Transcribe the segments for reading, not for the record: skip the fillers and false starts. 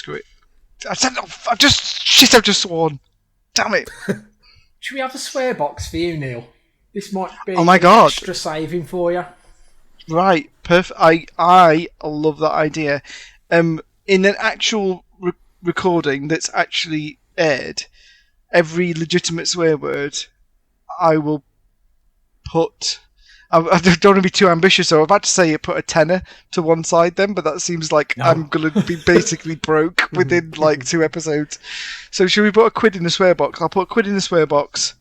screw it. I've just sworn. Damn it. Should we have a swear box for you, Neale? This might be extra saving for you. Right, perfect. I love that idea. In an actual recording that's actually aired, every legitimate swear word, I will put. I don't want to be too ambitious, so I'm about to say put a tenner to one side then, but that seems like I'm going to be basically broke within like 2 episodes. So should we put a quid in the swear box? I'll put a quid in the swear box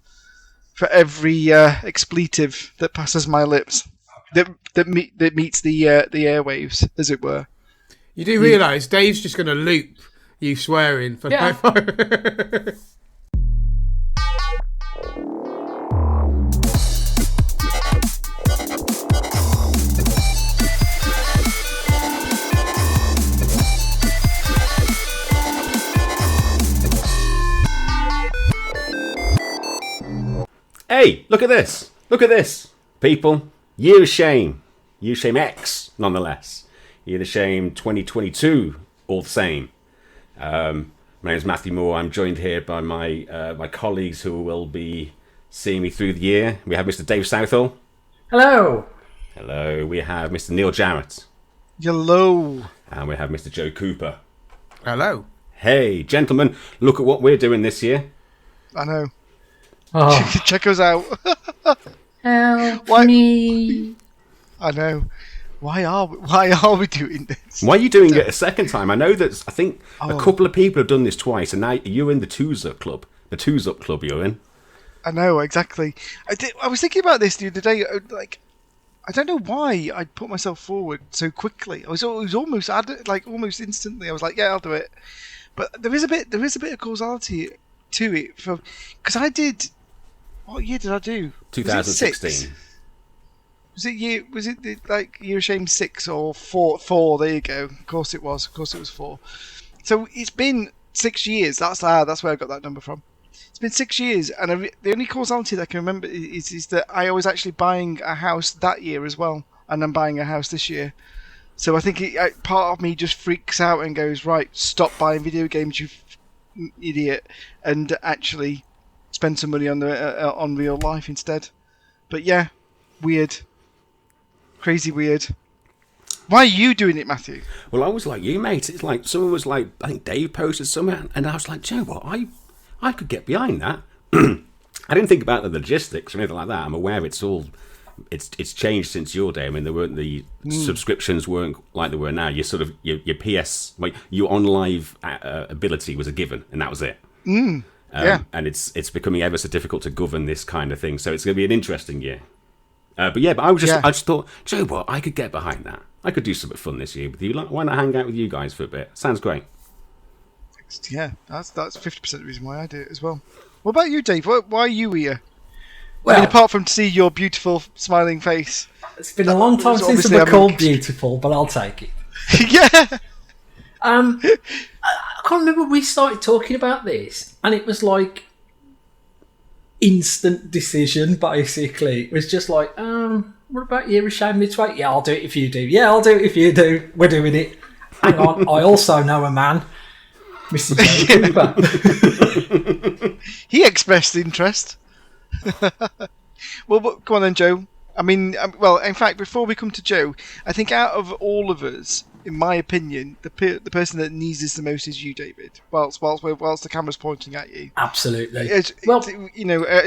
for every expletive that passes my lips, that meets the airwaves, as it were. You do realise Dave's just going to loop you swearing for no fun. Hey, look at this. Look at this. People, Year of Shame. Year of Shame X, nonetheless. Year of Shame 2022, all the same. My name is Matthew Moore. I'm joined here by my colleagues who will be seeing me through the year. We have Mr. Dave Southall. Hello. Hello. We have Mr. Neale Jarrett. Hello. And we have Mr. Joe Cooper. Hello. Hey, gentlemen, look at what we're doing this year. I know. Oh. Check us out. Help me. I know. Why are we doing this? Why are you doing it a second time? I know that I think a couple of people have done this twice, and now you're in the Twos Up Club. The Twos Up Club you're in. I know, exactly. I was thinking about this the other day. Like, I don't know why I put myself forward so quickly. It was almost almost instantly. I was like, yeah, I'll do it. But there is a bit of causality to it, because I did. What year did I do? 2016. Was it like Year of Shame 6 or 4? 4. There you go. Of course it was. 4. So it's been 6 years. That's where I got that number from. It's been 6 years, and the only causality that I can remember is that I was actually buying a house that year as well, and I'm buying a house this year. So I think part of me just freaks out and goes, right, stop buying video games, you idiot, and actually spend some money on real life instead. But yeah, weird. Crazy weird. Why are you doing it, Matthew? Well, I was like you, mate. It's like someone was like, I think Dave posted something, and I was like, do you know what? I could get behind that. I didn't think about the logistics or anything like that. I'm aware it's changed since your day. I mean, there weren't the subscriptions weren't like they were now. You sort of your PS, like your on live ability was a given, and that was it. And it's becoming ever so difficult to govern this kind of thing. So it's going to be an interesting year. I just thought, Joe, what? I could get behind that. I could do something fun this year with you. Like, why not hang out with you guys for a bit? Sounds great. Yeah, that's 50% of the reason why I do it as well. What about you, Dave? Why are you here? Well, I mean, apart from to see your beautiful smiling face. It's been a long time since I've been called beautiful, but I'll take it. Yeah. I can't remember when we started talking about this, and it was like instant decision. Basically, it was just like, what about Year of Shame midway? Yeah, I'll do it if you do. Yeah, I'll do it if you do. We're doing it. Hang on, I also know a man, Mr. Joe Cooper. He expressed interest. Well, come on then, Joe. I mean, well, in fact, before we come to Joe, I think out of all of us, in my opinion, the person that needs this the most is you, David. Whilst the camera's pointing at you. Absolutely. I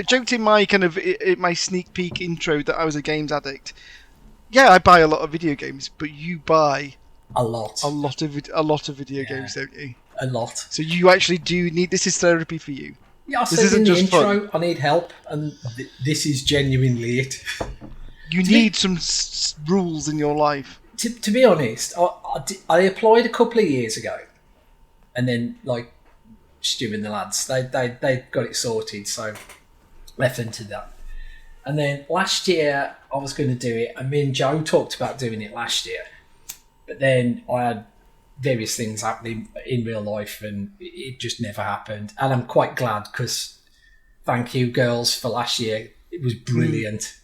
joked in my my sneak peek intro that I was a games addict. Yeah, I buy a lot of video games, but you buy a lot of video games, don't you? A lot. So you actually do need. This is therapy for you. Yeah, I said in the intro, I need help, and this is genuinely it. You need some rules in your life. To be honest, I applied a couple of years ago, and then like Stu and the lads, they got it sorted, so left into that. And then last year I was going to do it, and me and Joe talked about doing it last year, but then I had various things happening in real life, and it just never happened. And I'm quite glad, because thank you, girls, for last year. It was brilliant.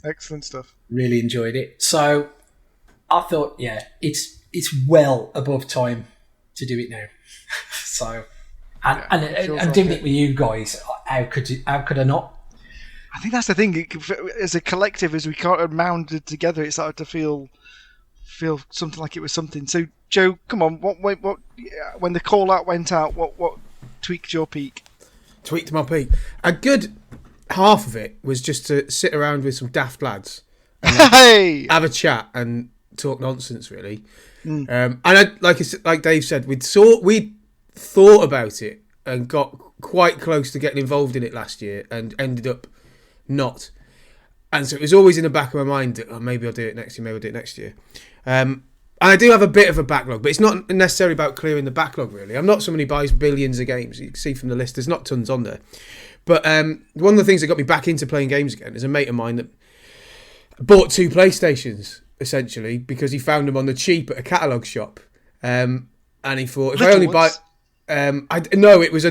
Excellent stuff. Really enjoyed it. So I thought, yeah, it's well above time to do it now. So, and feels and like doing it. it with you guys, how could I not? I think that's the thing. As a collective, as we kind of mounded together, it started to feel something like it was something. So, Joe, come on. What when the call out went out, what tweaked your peak? Tweaked my peak. A good half of it was just to sit around with some daft lads and Hey, have a chat and talk nonsense, really. And like Dave said, we'd thought about it and got quite close to getting involved in it last year and ended up not. And so it was always in the back of my mind that maybe I'll do it next year. And I do have a bit of a backlog, but it's not necessarily about clearing the backlog, really. I'm not someone who buys billions of games. You can see from the list, there's not tons on there. But one of the things that got me back into playing games again is a mate of mine that bought 2 PlayStations, essentially, because he found them on the cheap at a catalogue shop. And he thought, if I only buy... it was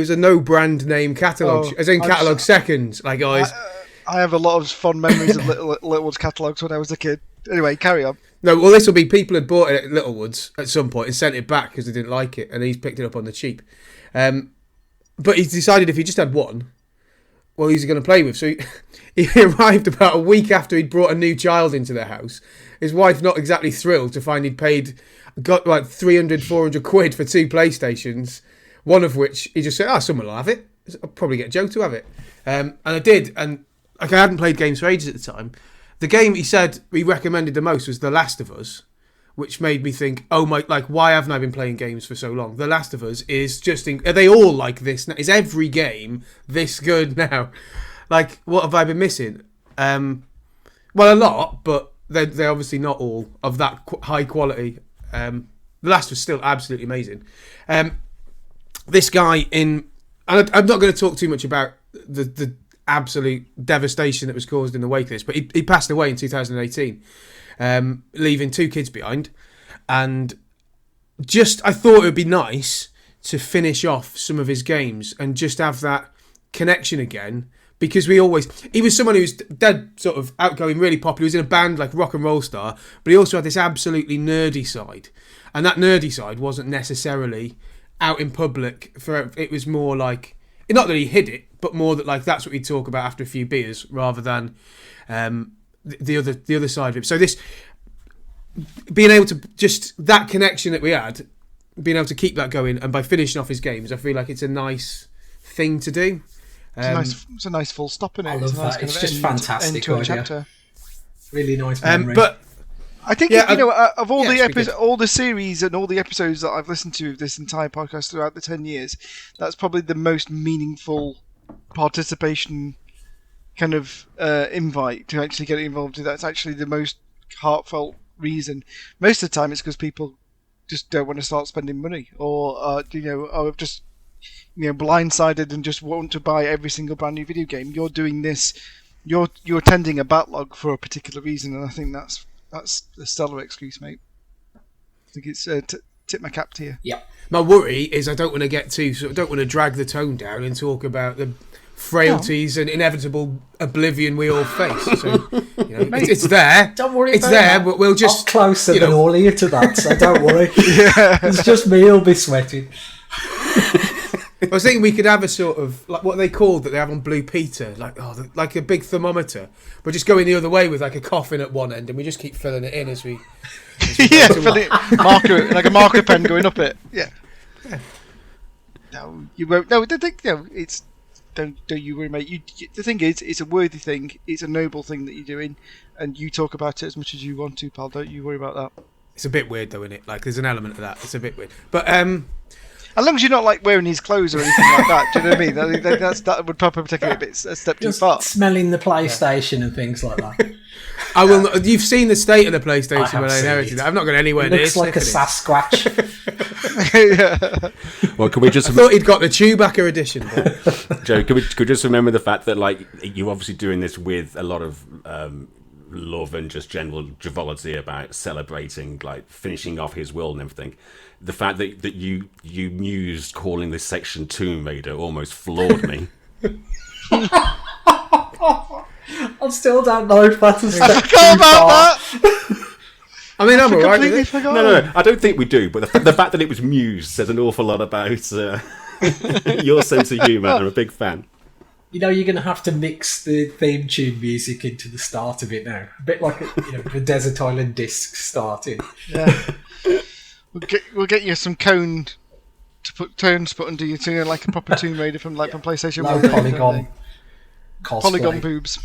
a no brand name catalogue, as in catalogue seconds. Like, guys... I have a lot of fond memories of Littlewood's catalogues when I was a kid. Anyway, carry on. No, well, this will be people had bought it at Littlewoods at some point and sent it back because they didn't like it, and he's picked it up on the cheap. But he's decided if he just had one, well, who's he going to play with? So he arrived about a week after he'd brought a new child into their house. His wife not exactly thrilled to find got like 300, 400 quid for 2 PlayStations, one of which he just said, someone will have it. I'll probably get Joe to have it. And I did, and like I hadn't played games for ages at the time. The game he said he recommended the most was The Last of Us, which made me think, why haven't I been playing games for so long? The Last of Us is just... are they all like this now? Is every game this good now? Like, what have I been missing? Well, a lot, but they're obviously not all of that high quality. The Last was still absolutely amazing. This guy in... And I'm not going to talk too much about the absolute devastation that was caused in the wake of this, but he passed away in 2018, leaving 2 kids behind. And just, I thought it would be nice to finish off some of his games and just have that connection again, because he was someone who was dead sort of outgoing, really popular. He was in a band like Rock and Roll Star, but he also had this absolutely nerdy side, and that nerdy side wasn't necessarily out in public. It was more like, not that he hid it, but more that like that's what he'd talk about after a few beers, rather than the other side of it. So this being able to just that connection that we had, being able to keep that going, and by finishing off his games, I feel like it's a nice thing to do. It's a nice full stop in it. I love that. It's just fantastic end to a idea. chapter. Really nice memory. But I think of all the episodes, all the series and all the episodes that I've listened to of this entire podcast throughout the 10 years, that's probably the most meaningful participation kind of invite to actually get involved in. That's actually the most heartfelt reason. Most of the time, it's because people just don't want to start spending money, or are just blindsided and just want to buy every single brand new video game. You're doing this. You're attending a backlog for a particular reason, and I think that's a stellar excuse, mate. I think it's tip my cap to you. Yeah. My worry is I don't want to drag the tone down and talk about the frailties and inevitable oblivion we all face. So it's there. Don't worry. It's about there, that. but we'll just I'm closer than all of you to that, so don't worry. It's just me who'll be sweating. I was thinking we could have a sort of like what they called that they have on Blue Peter, like a big thermometer, but just going the other way with like a coffin at one end, and we just keep filling it in as we marker like a marker pen going up it. Yeah. No, you won't. No, it's don't you worry, mate. The thing is, it's a worthy thing. It's a noble thing that you're doing, and you talk about it as much as you want to, pal. Don't you worry about that. It's a bit weird though, isn't it? Like there's an element of that. It's a bit weird, but as long as you're not like wearing his clothes or anything like that, do you know what I mean? That would probably take a step too far. Smelling the PlayStation and things like that. I will. Not, you've seen the state of the PlayStation when I inherited it. I've not got anywhere near. Looks like a Sasquatch. Yeah. Well, can we just? I thought he'd got the Chewbacca edition. Joe, could we just remember the fact that like you're obviously doing this with a lot of love and just general joviality about celebrating, like finishing off his will and everything. The fact that you mused calling this section Tomb Raider almost floored me. I still don't know if that's a step I forgot about that. I mean, I'm alright Completely with it. forgot. No, I don't think we do. But the fact that it was Muse says an awful lot about your sense of humour. I'm a big fan. You know, you're going to have to mix the theme tune music into the start of it now. A bit like the Desert Island Disc starting. Yeah. We'll get you some tones to put under your tune, like a proper Tomb Raider from PlayStation Low 1. polygon cosplay. Polygon boobs.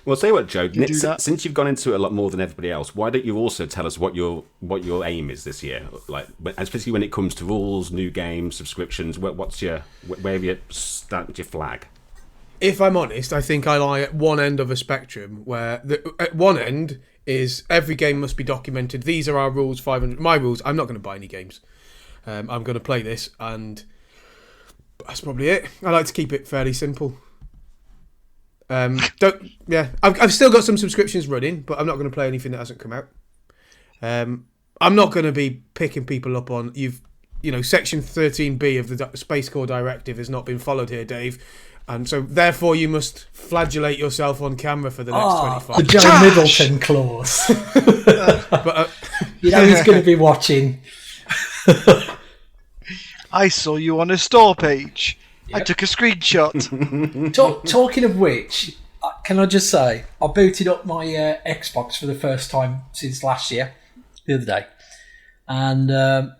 Well, I'll tell you what, Joe. do that. Since you've gone into it a lot more than everybody else, why don't you also tell us what your aim is this year? Like, especially when it comes to rules, new games, subscriptions. Where have you stamped your flag? If I'm honest, I think I lie at one end of a spectrum where at one end is every game must be documented. These are our rules, 500. My rules, I'm not going to buy any games. I'm going to play this, and that's probably it. I like to keep it fairly simple. I've still got some subscriptions running, but I'm not going to play anything that hasn't come out. I'm not going to be picking people up on Section 13B of the Space Corps Directive has not been followed here, Dave. And so, therefore, you must flagellate yourself on camera for the next 25. The Joe Middleton clause. But, he's going to be watching. I saw you on a store page. Yep. I took a screenshot. Talking of which, can I just say, I booted up my Xbox for the first time since last year, the other day. And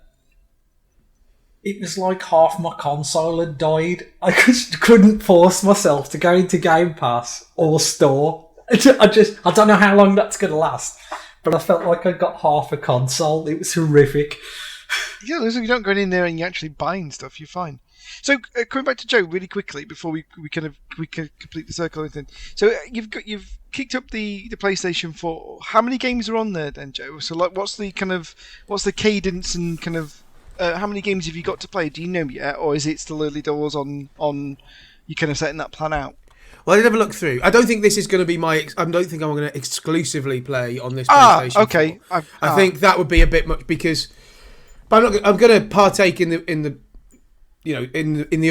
it was like half my console had died. I just couldn't force myself to go into Game Pass or store. I don't know how long that's going to last, but I felt like I got half a console. It was horrific. Yeah, listen, you don't go in there and you're actually buying stuff. You're fine. So coming back to Joe really quickly before we can complete the circle and everything. So you've kicked up the PlayStation 4. How many games are on there then, Joe? So like, what's the cadence and kind of how many games have you got to play? Do you know yet, or is it still early doors on you kind of setting that plan out? Well, I did have a look through. I don't think this is going to be I don't think I'm going to exclusively play on this PlayStation. Okay. 4. I think that would be a bit much because. But I'm going to partake in the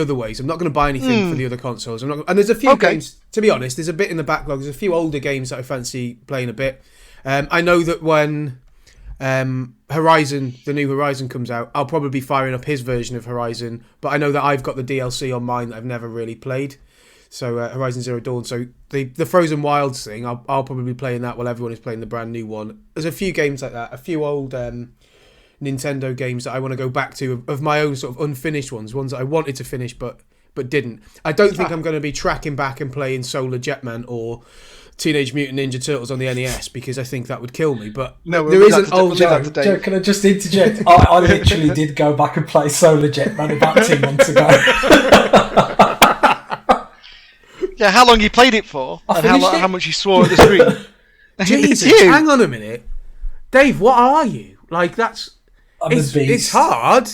other ways. I'm not going to buy anything for the other consoles. And there's a few games. To be honest, there's a bit in the backlog. There's a few older games that I fancy playing a bit. I know that when Horizon, the new Horizon comes out, I'll probably be firing up his version of Horizon. But I know that I've got the DLC on mine that I've never really played. So Horizon Zero Dawn. So the Frozen Wilds thing, I'll probably be playing that while everyone is playing the brand new one. There's a few games like that. A few old Nintendo games that I want to go back to of my own sort of unfinished ones that I wanted to finish but didn't. I don't think I'm going to be tracking back and playing Solar Jetman or Teenage Mutant Ninja Turtles on the NES because I think that would kill me. But no, there is an old Joe, can I just interject? I literally did go back and play Solar Jetman about 2 months ago. Yeah, how long you played it for, and how much you swore at the screen. Jesus, hang on a minute, Dave. What are you like? It's hard.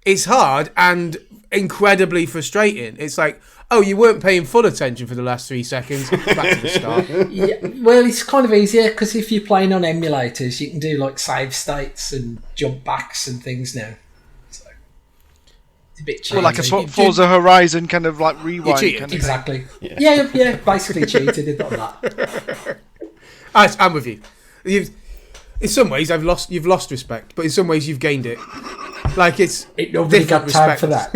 It's hard and incredibly frustrating. It's like, oh, you weren't paying full attention for the last 3 seconds. Back to the start. Yeah, well, it's kind of easier because if you're playing on emulators, you can do like save states and jump backs and things now. So it's a bit cheaty. Well, like a Forza Horizon kind of like rewind. Kind of exactly. Thing. Yeah, basically cheated on that. I'm with you. In some ways, you've lost respect, but in some ways, you've gained it. Like nobody got time for that.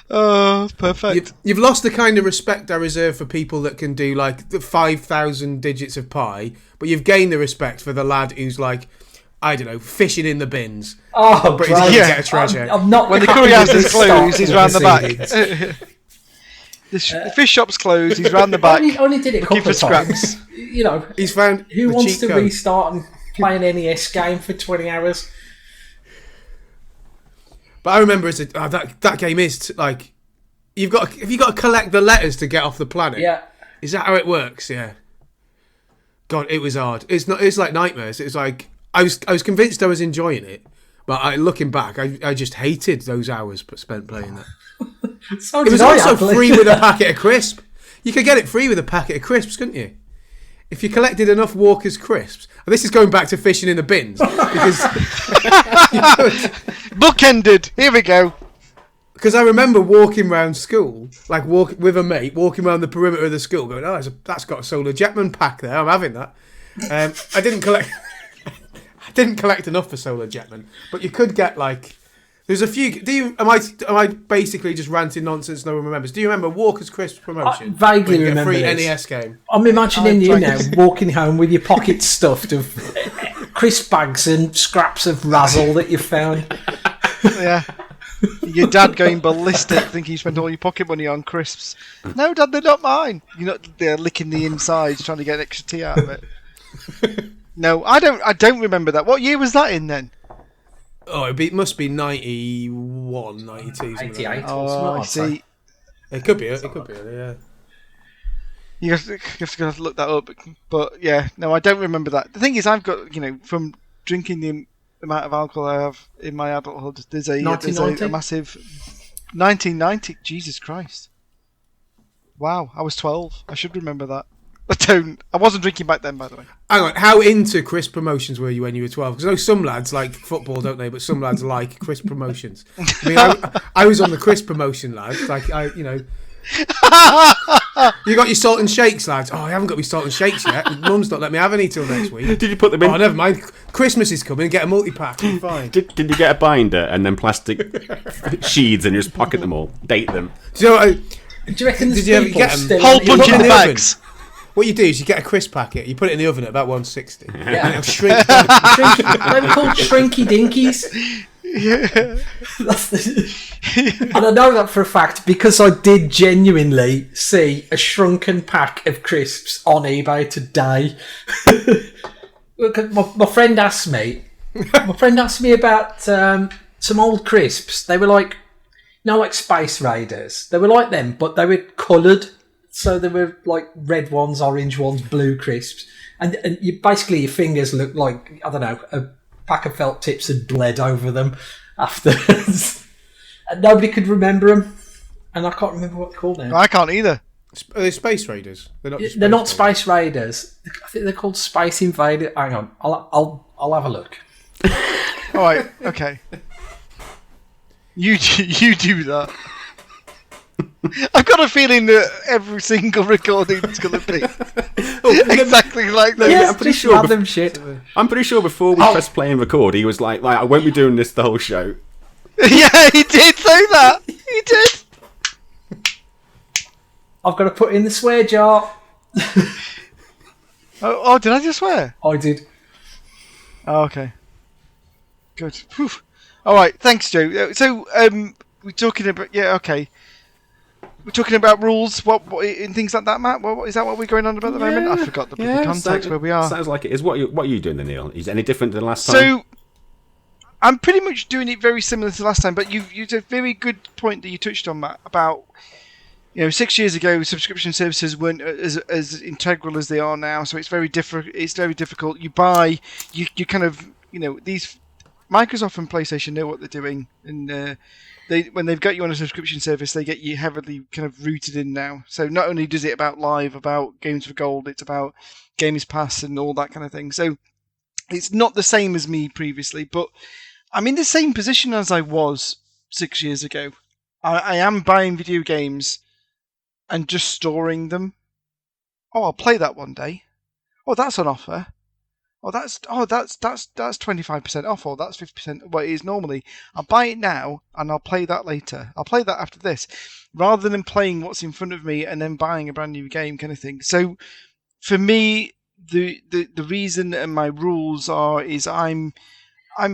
Oh, perfect. You've lost the kind of respect I reserve for people that can do like the 5,000 digits of pi, but you've gained the respect for the lad who's like, I don't know, fishing in the bins. Oh, but he's going to get a treasure. I'm not when the curry house is closed, he's round the back. The fish shop's closed. He's round the back. Only did it a couple of times. You know, he's found. Who wants to restart and play an NES game for 20 hours? But I remember that game is like you've got to collect the letters to get off the planet. Yeah, is that how it works? Yeah. God, it was hard. It's like nightmares. It was like I was convinced I was enjoying it, but looking back, I just hated those hours spent playing that. So it was also free with a packet of crisps. You could get it free with a packet of crisps, couldn't you? If you collected enough Walker's crisps. And this is going back to fishing in the bins. Because bookended. Here we go. Because I remember walking around school, like with a mate, walking around the perimeter of the school, going, "Oh, that's got a Solar Jetman pack there. I'm having that." I didn't collect. I didn't collect enough for Solar Jetman, but you could get like. There's a few. Am I basically just ranting nonsense? No one remembers. Do you remember Walker's Crisp promotion? I vaguely remember free this. NES game. I'm imagining you now walking home with your pockets stuffed of crisp bags and scraps of Razzle that you found. Yeah. Your dad going ballistic, thinking you spent all your pocket money on crisps. No, Dad, they're not mine. You're not there licking the insides, trying to get extra tea out of it. No, I don't remember that. What year was that in then? Oh, it must be 91, 92. 88 Oh, I see. It could be. Yeah. You have to look that up. But yeah, no, I don't remember that. The thing is, I've got, from drinking the amount of alcohol I have in my adulthood, there's a massive 1990. Jesus Christ! Wow, I was 12. I should remember that. I wasn't drinking back then, by the way. Hang on, how into crisp promotions were you when you were 12? Because I know some lads like football, don't they? But some lads like crisp promotions. I mean, I was on the crisp promotion, lads. Like, you got your salt and shakes, lads. Oh, I haven't got my salt and shakes yet. Mum's not let me have any till next week. Did you put them in? Oh, never mind. Christmas is coming. Get a multi-pack. I'm fine. Did you get a binder and then plastic sheets and just pocket them all, date them? Do you know what Do you reckon Did you ever get them? Whole bunch in the bags. What you do is you get a crisp packet, you put it in the oven at about 160, Yeah. and it'll shrink. They were called Shrinky Dinkies. Yeah. And I know that for a fact because I did genuinely see a shrunken pack of crisps on eBay today. Look, my friend asked me. My friend asked me about some old crisps. They were like, like Space Raiders. They were like them, but they were coloured. So there were like red ones, orange ones, blue crisps, and basically your fingers looked like, I don't know, a pack of felt tips had bled over them afterwards. And nobody could remember them, and I can't remember what they're called now. I can't either. Are they Space Raiders? They're not Space Raiders. I think they're called Space Invader. Hang on, I'll have a look. All right, okay. You do that. I've got a feeling that every single recording is going to be exactly like that. Yeah, I'm pretty just sure. random shit. I'm pretty sure before we pressed play and record, he was like, I won't be doing this the whole show. Yeah, he did say that. He did. I've got to put in the swear jar. Oh, did I just swear? I did. Oh, okay. Good. Whew. All right, thanks, Joe. So, we're talking about okay. We're talking about rules, what and things like that, Matt. What is that? What we're going on about at the moment? I forgot the context where we are. Sounds like it is. What are you doing, then, Neale? Is it any different than last time? So, I'm pretty much doing it very similar to last time, but you did a very good point that you touched on, Matt, about 6 years ago subscription services weren't as integral as they are now, so it's very different. It's very difficult. You buy, you kind of these Microsoft and PlayStation know what they're doing, and when they've got you on a subscription service, they get you heavily kind of rooted in now. So not only does it about live, about Games for Gold, it's about Games Pass and all that kind of thing. So it's not the same as me previously, but I'm in the same position as I was 6 years ago. I am buying video games and just storing them. Oh, I'll play that one day. Oh, that's on offer. That's 25% off, or that's 50% what it is normally. I'll buy it now and I'll play that later. I'll play that after this, rather than playing what's in front of me and then buying a brand new game, kind of thing. So, for me, the reason and my rules is I'm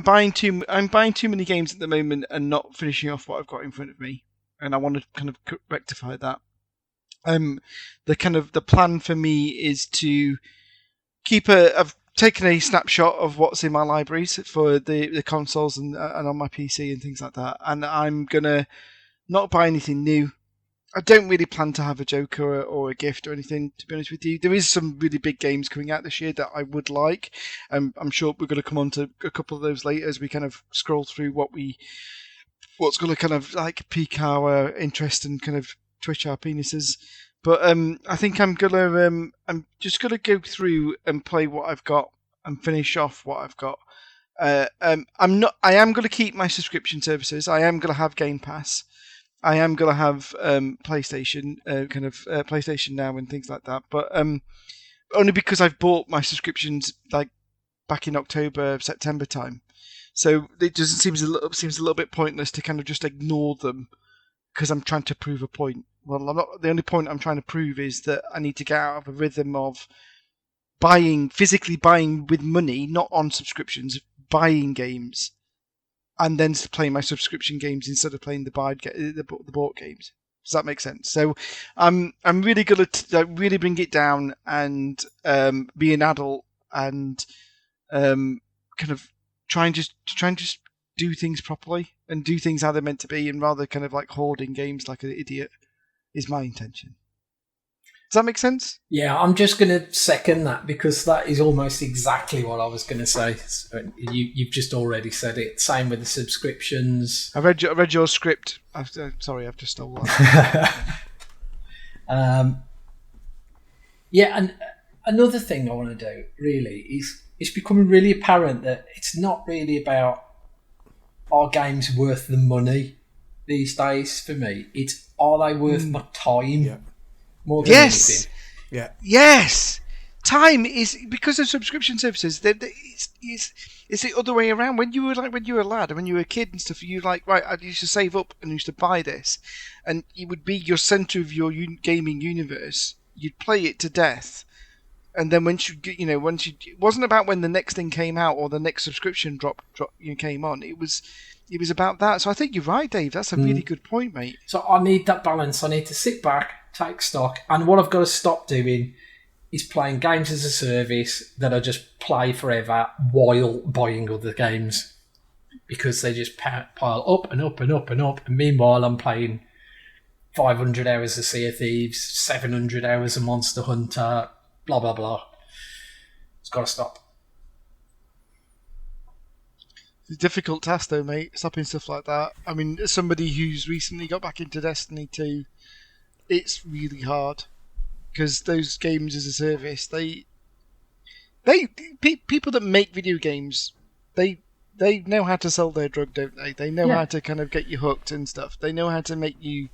buying too many games at the moment and not finishing off what I've got in front of me, and I want to kind of rectify that. The plan for me is to keep I've taken a snapshot of what's in my libraries for the consoles and on my PC and things like that, and I'm gonna not buy anything new. I don't really plan to have a Joker or a gift or anything, to be honest with you. There is some really big games coming out this year that I would like. I'm sure we're going to come on to a couple of those later as we kind of scroll through what's going to kind of like pique our interest and kind of twitch our penises. But I think I'm just gonna go through and play what I've got and finish off what I've got. I am gonna keep my subscription services. I am gonna have Game Pass, I am gonna have PlayStation, PlayStation Now and things like that. But only because I've bought my subscriptions like back in October, September time. So it just seems a little bit pointless to kind of just ignore them because I'm trying to prove a point. Well, I'm not. The only point I'm trying to prove is that I need to get out of a rhythm of physically buying with money, not on subscriptions, buying games, and then playing my subscription games instead of playing the bought games. Does that make sense? So I'm really gonna really bring it down and be an adult and kind of try and just do things properly and do things how they're meant to be, and rather kind of like hoarding games like an idiot is my intention. Does that make sense? Yeah, I'm just going to second that because that is almost exactly what I was going to say. You've just already said it. Same with the subscriptions. I read your script. Sorry, I've just stolen that. Yeah, and another thing I want to do really is it's becoming really apparent that it's not really about are games worth the money these days for me. It's are they worth my time? Yeah. More than anything. Yeah. Yes. Time is because of subscription services. It's the other way around. When you were a lad and when you were a kid and stuff, you right. I used to save up and used to buy this, and it would be your center of your gaming universe. You'd play it to death, and then once it wasn't about when the next thing came out or the next subscription drop came on. It was about that. So I think you're right, Dave. That's a really good point, mate. So I need that balance. I need to sit back, take stock, and what I've got to stop doing is playing games as a service that I just play forever while buying other games because they just pile up and up and up and up. And meanwhile, I'm playing 500 hours of Sea of Thieves, 700 hours of Monster Hunter, blah, blah, blah. It's got to stop. It's a difficult task, though, mate, stopping stuff like that. I mean, as somebody who's recently got back into Destiny 2, it's really hard because those games as a service, people that make video games, they know how to sell their drug, don't they? They know how to kind of get you hooked and stuff. They know how to make you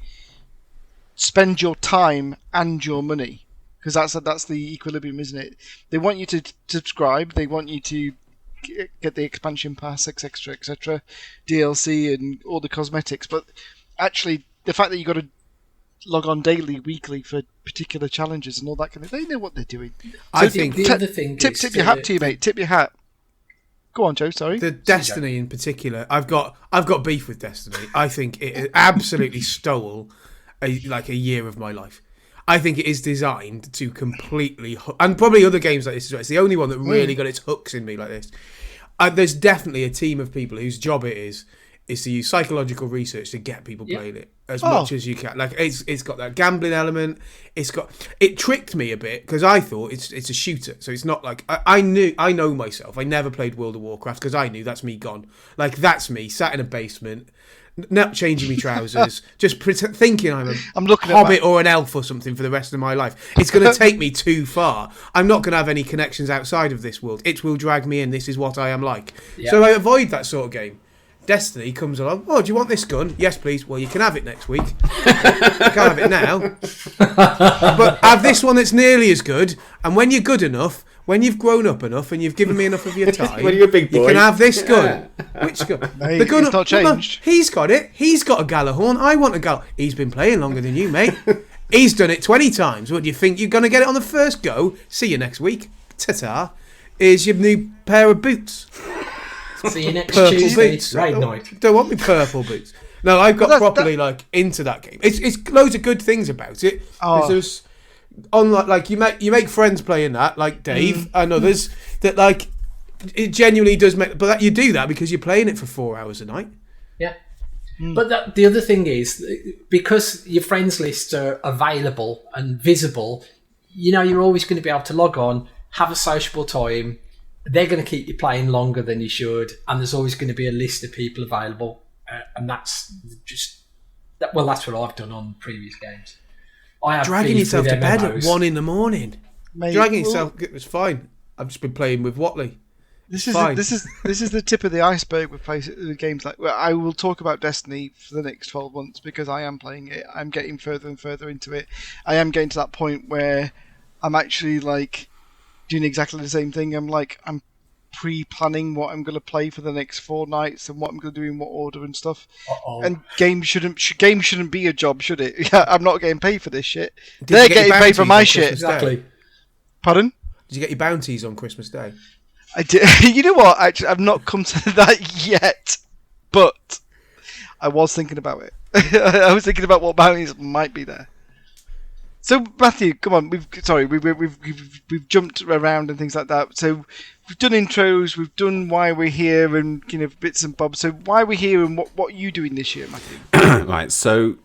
spend your time and your money because that's the equilibrium, isn't it? They want you to subscribe. They want you to get the expansion pass, etc., etc., DLC and all the cosmetics. But actually, the fact that you got to log on daily, weekly for particular challenges and all that kind of thing, they know what they're doing. I think the other thing tip your hat to you, mate. Tip your hat. Go on, Joe. Sorry. The Destiny in particular, I've got beef with Destiny. I think it absolutely stole a year of my life. I think it is designed to completely and probably other games like this as well. It's the only one that really got its hooks in me like this. There's definitely a team of people whose job it is to use psychological research to get people playing it as much as you can. Like it's got that gambling element. It tricked me a bit because I thought it's a shooter, so it's not like I know myself. I never played World of Warcraft because I knew that's me gone. Like that's me sat in a basement. Not changing me trousers, just thinking I'm looking hobbit or an elf or something for the rest of my life. It's going to take me too far. I'm not going to have any connections outside of this world. It will drag me in. This is what I am like. Yeah. So I avoid that sort of game. Destiny comes along. Oh, do you want this gun? Yes, please. Well, you can have it next week. You can't have it now. But have this one that's nearly as good. And when you're good enough, when you've grown up enough and you've given me enough of your time, when you're a big boy, you can have this gun. Which gun? Mate, the gun. It's not changed. He's got it. He's got a Galahorn. I want a Gal. He's been playing longer than you, mate. He's done it 20 times. What do you think? You're going to get it on the first go? See you next week. Ta-ta. Here's your new pair of boots. See you next Purple Tuesday. boots. Right night. Don't want me purple boots. No, I've got properly into that game. It's loads of good things about it. There's like you make friends playing that, like Dave and others. That like it genuinely does make. But you do that because you're playing it for 4 hours a night. Yeah. But the other thing is because your friends lists are available and visible. You're always going to be able to log on, have a sociable time. They're going to keep you playing longer than you should, and there's always going to be a list of people available, and that's just well, that's what I've done on previous games. I have dragging yourself to bed at MMOs. 1 a.m. Dragging yourself, it's fine. I've just been playing with Watley. This is Fine. this is the tip of the iceberg with games like. Well, I will talk about Destiny for the next 12 months because I am playing it. I'm getting further and further into it. I am getting to that point where I'm actually like doing exactly the same thing. I'm pre-planning what I'm going to play for the next 4 nights and what I'm going to do in what order and stuff. And game shouldn't be a job, should it? Yeah, I'm not getting paid for this shit. They're getting paid for my shit. Exactly. Pardon? Did you get your bounties on Christmas Day? I did. You know what? Actually, I've not come to that yet, but I was thinking about it. I was thinking about what bounties might be there. So Matthew, come on. We've jumped around and things like that. So we've done intros. We've done why we're here and bits and bobs. So why we're here and what are you doing this year, Matthew? Right. So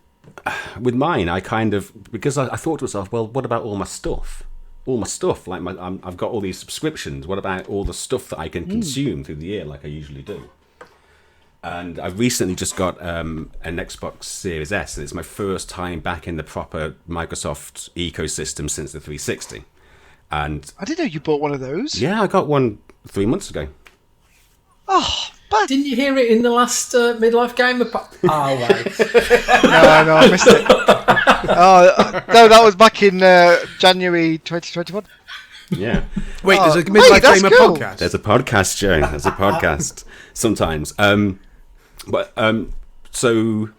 with mine, I kind of because I thought to myself, well, what about all my stuff? All my stuff, like I've got all these subscriptions. What about all the stuff that I can consume through the year, like I usually do? And I've recently just got an Xbox Series S, and it's my first time back in the proper Microsoft ecosystem since the 360. And I didn't know you bought one of those. yeah, I got one 3 months ago. Oh, but Didn't you hear it in the last Midlife game? Oh, wait. no, I missed it. Oh no, that was back in January 2021. Yeah. Wait, there's a wait, Midlife that's Gamer cool. podcast. There's a podcast, Joe. There's a podcast sometimes. So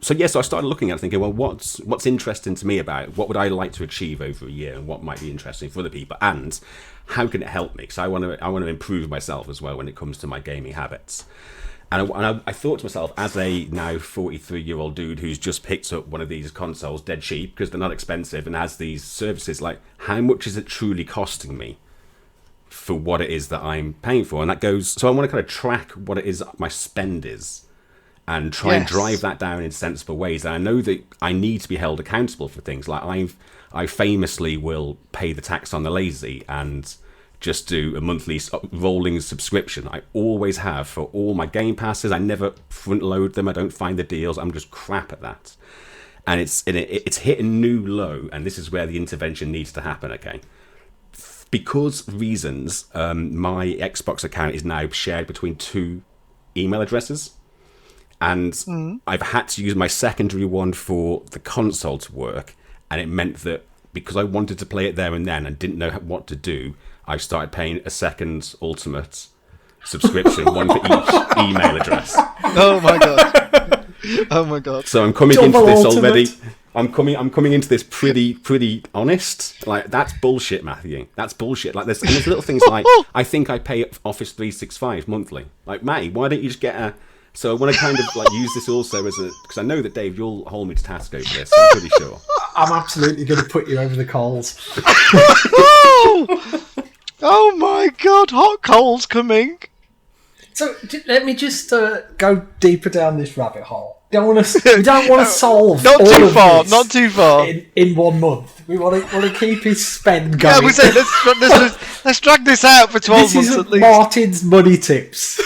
I started looking at it thinking, well, what's interesting to me about it? What would I like to achieve over a year, and what might be interesting for other people, and how can it help me? Because I want to improve myself as well when it comes to my gaming habits. And I thought to myself, as a now 43-year-old dude who's just picked up one of these consoles dead cheap because they're not expensive and has these services, like, how much is it truly costing me for what it is that I'm paying for? And that goes, so I want to kind of track what it is my spend is and try and drive that down in sensible ways. And I know that I need to be held accountable for things. Like I famously will pay the tax on the lazy and just do a monthly rolling subscription. I always have for all my game passes. I never front load them. I don't find the deals. I'm just crap at that. And it's hit a new low, and this is where the intervention needs to happen, okay? Because reasons, my Xbox account is now shared between 2 email addresses. And I've had to use my secondary one for the console to work. And it meant that because I wanted to play it there and then and didn't know what to do, I started paying a second ultimate subscription, one for each email address. Oh my god! Oh my god! So I'm coming into this already. I'm coming into this pretty honest. Like, that's bullshit, Matthew. That's bullshit. Like, there's little things like I think I pay Office 365 monthly. Like, Matty, why don't you just get a? So I want to kind of like use this also as a, because I know that Dave, you'll hold me to task over this. I'm pretty sure. I'm absolutely going to put you over the coals. Oh my god, hot coals coming. So let me just go deeper down this rabbit hole. We don't want to solve Not all too of far. this Not too far. in 1 month. We want to keep his spend going. Yeah, we say let's drag this out for 12 this months is at least. Martin's money tips.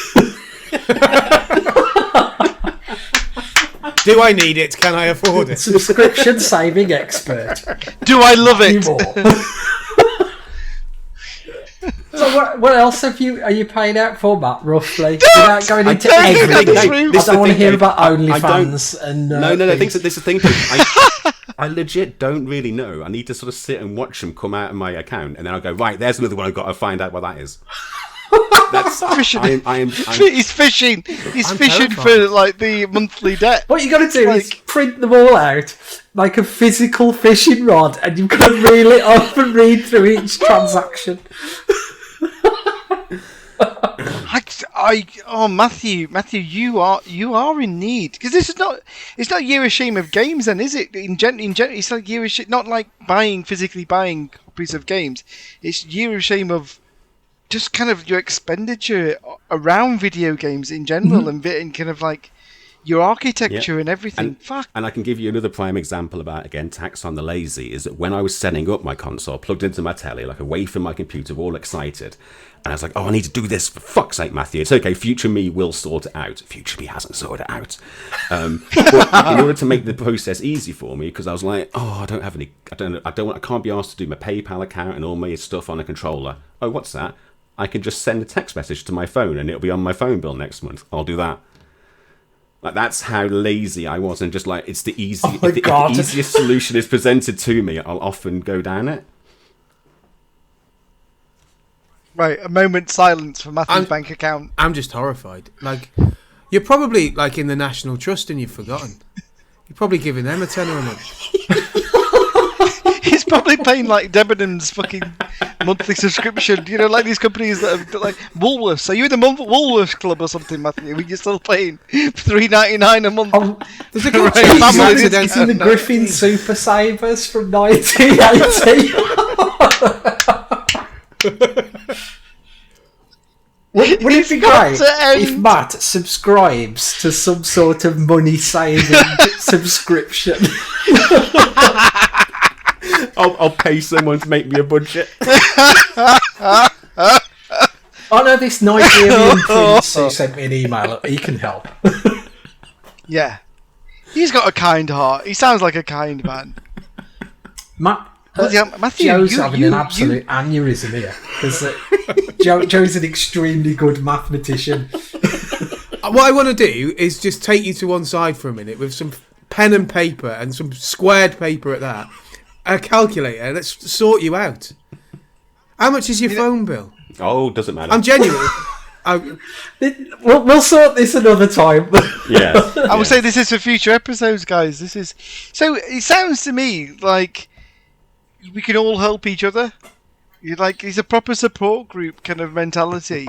Do I need it? Can I afford it? Subscription saving expert. Do I love it? So what else are you paying out for, Matt? Roughly, without going into everything. I don't want to hear about OnlyFans and no. This is the thing. I legit don't really know. I need to sort of sit and watch them come out of my account, and then I'll go, right, there's another one. I've got to find out what that is. That's Fishing. I'm He's fishing. He's fishing terrified. for like the monthly debt. What you got to do is print them all out like a physical fishing rod, and you've got to reel it up and read through each transaction. Matthew, you are in need, because this is it's not year of shame of games, then, is it? In general, it's like year of shame, not like physically buying copies of games. It's year of shame of just kind of your expenditure around video games in general, and kind of like your architecture and everything. And I can give you another prime example about, again, tax on the lazy, is that when I was setting up my console, plugged into my telly, like away from my computer, all excited, and I was like, oh, I need to do this, for fuck's sake, Matthew. It's okay, future me will sort it out. Future me hasn't sorted it out. But in order to make the process easy for me, because I was like, oh, I can't be asked to do my PayPal account and all my stuff on a controller. Oh, what's that? I can just send a text message to my phone and it'll be on my phone bill next month. I'll do that. Like, that's how lazy I was, and just like, it's the easy. Oh my if the God. easiest solution is presented to me, I'll often go down it. Right, a moment's silence for Matthew's bank account. I'm just horrified. Like, you're probably like in the National Trust and you've forgotten. You're probably giving them a tenner a month. He's probably paying like Debenhams fucking monthly subscription. You know, like these companies that have like Woolworths. Are you in the Woolworths club or something, Matthew? You're still paying $3.99 a month. There's a good Right, chance family you discount. It's in the Griffin Super Savers from 1980. Wouldn't it be great if Matt subscribes to some sort of money-saving subscription? I'll pay someone to make me a budget. I know this Nigerian prince who sent me an email. He can help. Yeah. He's got a kind heart. He sounds like a kind man. Matthew, Joe's having an absolute aneurysm here because Joe's an extremely good mathematician. What I want to do is just take you to one side for a minute with some pen and paper and some squared paper at that, a calculator. Let's sort you out. How much is your phone bill? Oh, doesn't matter. I'm genuine. We'll sort this another time. Yes. I would say this is for future episodes, guys. This is so. It sounds to me like we can all help each other. It's a proper support group kind of mentality.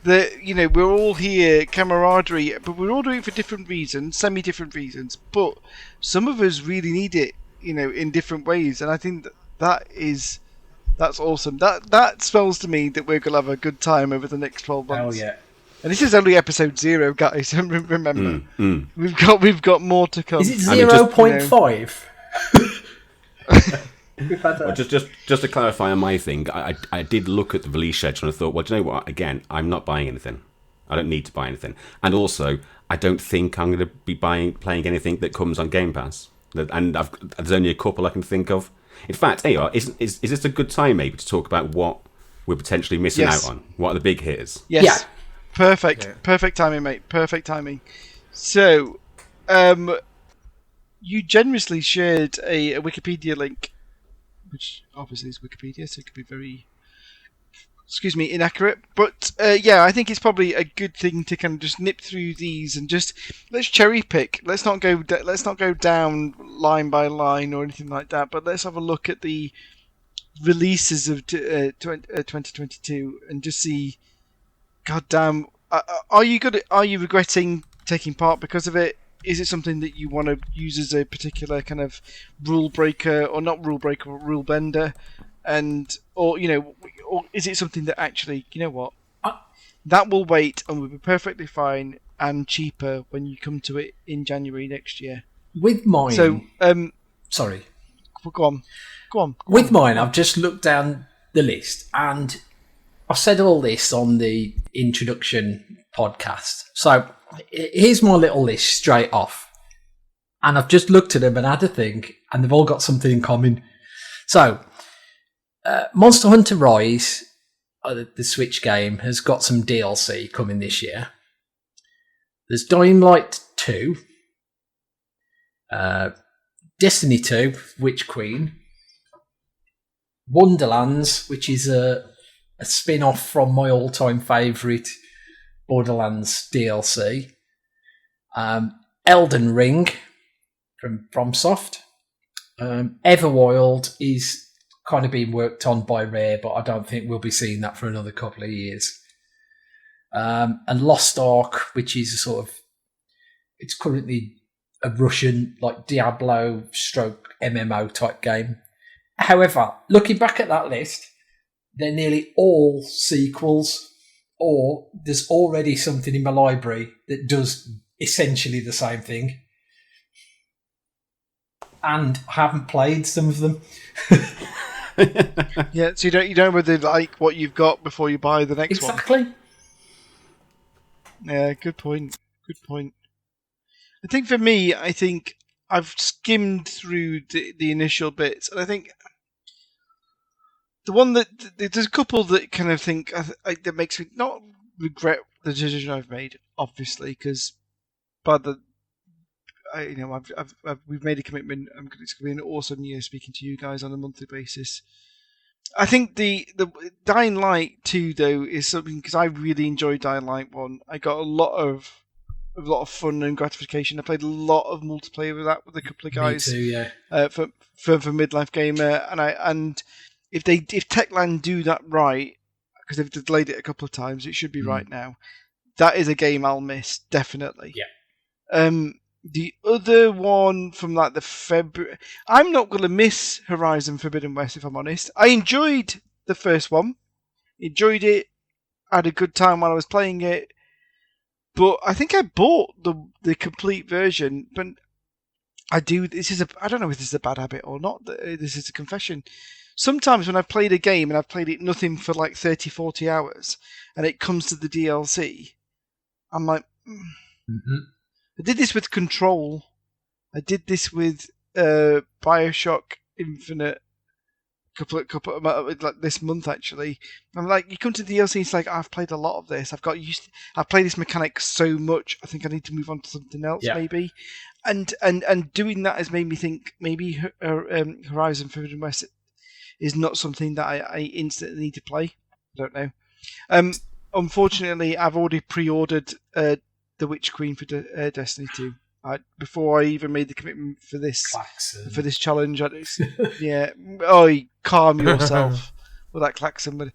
That we're all here, camaraderie, but we're all doing it for different reasons, semi-different reasons. But some of us really need it, in different ways. And I think that's awesome. That spells to me that we're gonna have a good time over the next 12 months. Oh yeah. And this is only episode 0, guys. Remember, we've got more to come. Is it 0.5? Well, just to clarify on my thing, I did look at the release schedule and I thought, well, do you know what? Again, I'm not buying anything. I don't need to buy anything, and also I don't think I'm going to be playing anything that comes on Game Pass. And there's only a couple I can think of. In fact, is this a good time maybe to talk about what we're potentially missing out on? What are the big hitters? Yes. Yeah. Perfect. Yeah. Perfect timing, mate. Perfect timing. So, you generously shared a Wikipedia link, which obviously is Wikipedia, so it could be very, inaccurate. But I think it's probably a good thing to kind of just nip through these and just let's cherry pick. Let's not go down line by line or anything like that. But let's have a look at the releases of 2022 and just see. God damn, are you regretting taking part because of it? Is it something that you want to use as a particular kind of rule breaker, or not rule breaker, but rule bender? Or is it something that actually, that will wait and will be perfectly fine and cheaper when you come to it in January next year? With mine, so sorry, go on. With mine, I've just looked down the list and I've said all this on the introduction podcast. So here's my little list straight off. And I've just looked at them and had a think, and they've all got something in common. So, Monster Hunter Rise, the Switch game, has got some DLC coming this year. There's Dying Light 2, Destiny 2, Witch Queen, Wonderlands, which is a spin-off from my all-time favourite Borderlands DLC. Elden Ring from FromSoft. Everwild is kind of being worked on by Rare, but I don't think we'll be seeing that for another couple of years. And Lost Ark, which is it's currently a Russian like Diablo stroke MMO type game. However, looking back at that list, they're nearly all sequels, or there's already something in my library that does essentially the same thing. And I haven't played some of them. Yeah, so you don't really like what you've got before you buy the next one. Exactly. Yeah, good point. I think for me, I've skimmed through the initial bits, and I think the one that there's a couple that kind of think that makes me not regret the decision I've made, obviously, because by the we've made a commitment. It's going to be an awesome year speaking to you guys on a monthly basis. I think the Dying Light 2 though is something because I really enjoyed Dying Light 1. I got a lot of fun and gratification. I played a lot of multiplayer with that with a couple of guys. Me too, yeah. For Midlife Gamer, and if Techland do that right, because they've delayed it a couple of times, it should be right now. That is a game I'll miss definitely. Yeah. The other one from like the February, I'm not going to miss Horizon Forbidden West if I'm honest. I enjoyed the first one, enjoyed it, had a good time while I was playing it, but I think I bought the complete version. But I don't know if this is a bad habit or not. This is a confession. Sometimes when I've played a game and I've played it nothing for like 30, 40 hours, and it comes to the DLC, I'm like. I did this with Control. I did this with Bioshock Infinite. Couple like this month actually. I'm like, you come to the DLC, it's like I've played a lot of this. I've played this mechanic so much. I think I need to move on to something else maybe. And doing that has made me think maybe Horizon Forbidden West is not something that I instantly need to play. I don't know. Unfortunately, I've already pre-ordered The Witch Queen for Destiny 2. Before I even made the commitment for this challenge. Calm yourself with that klaxon. But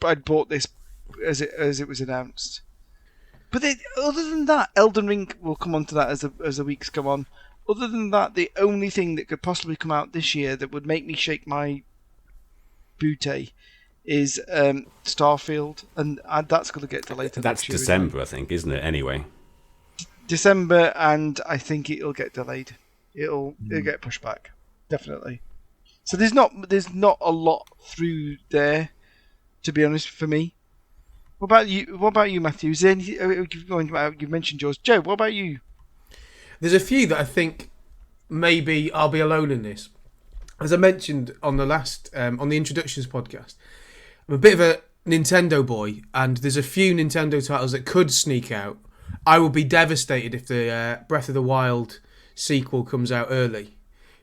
I'd bought this as it was announced. But other than that, Elden Ring will come on to that as the weeks go on. Other than that, the only thing that could possibly come out this year that would make me shake my booty is Starfield, and that's going to get delayed. That's December, I think, isn't it? Anyway, December, and I think it'll get delayed. It'll get pushed back, definitely. So there's not a lot through there, to be honest, for me. What about you, Matthew? Is there anything you've mentioned yours? Joe, what about you? There's a few that I think maybe I'll be alone in this. As I mentioned on the last on the introductions podcast, I'm a bit of a Nintendo boy, and there's a few Nintendo titles that could sneak out. I will be devastated if the Breath of the Wild sequel comes out early,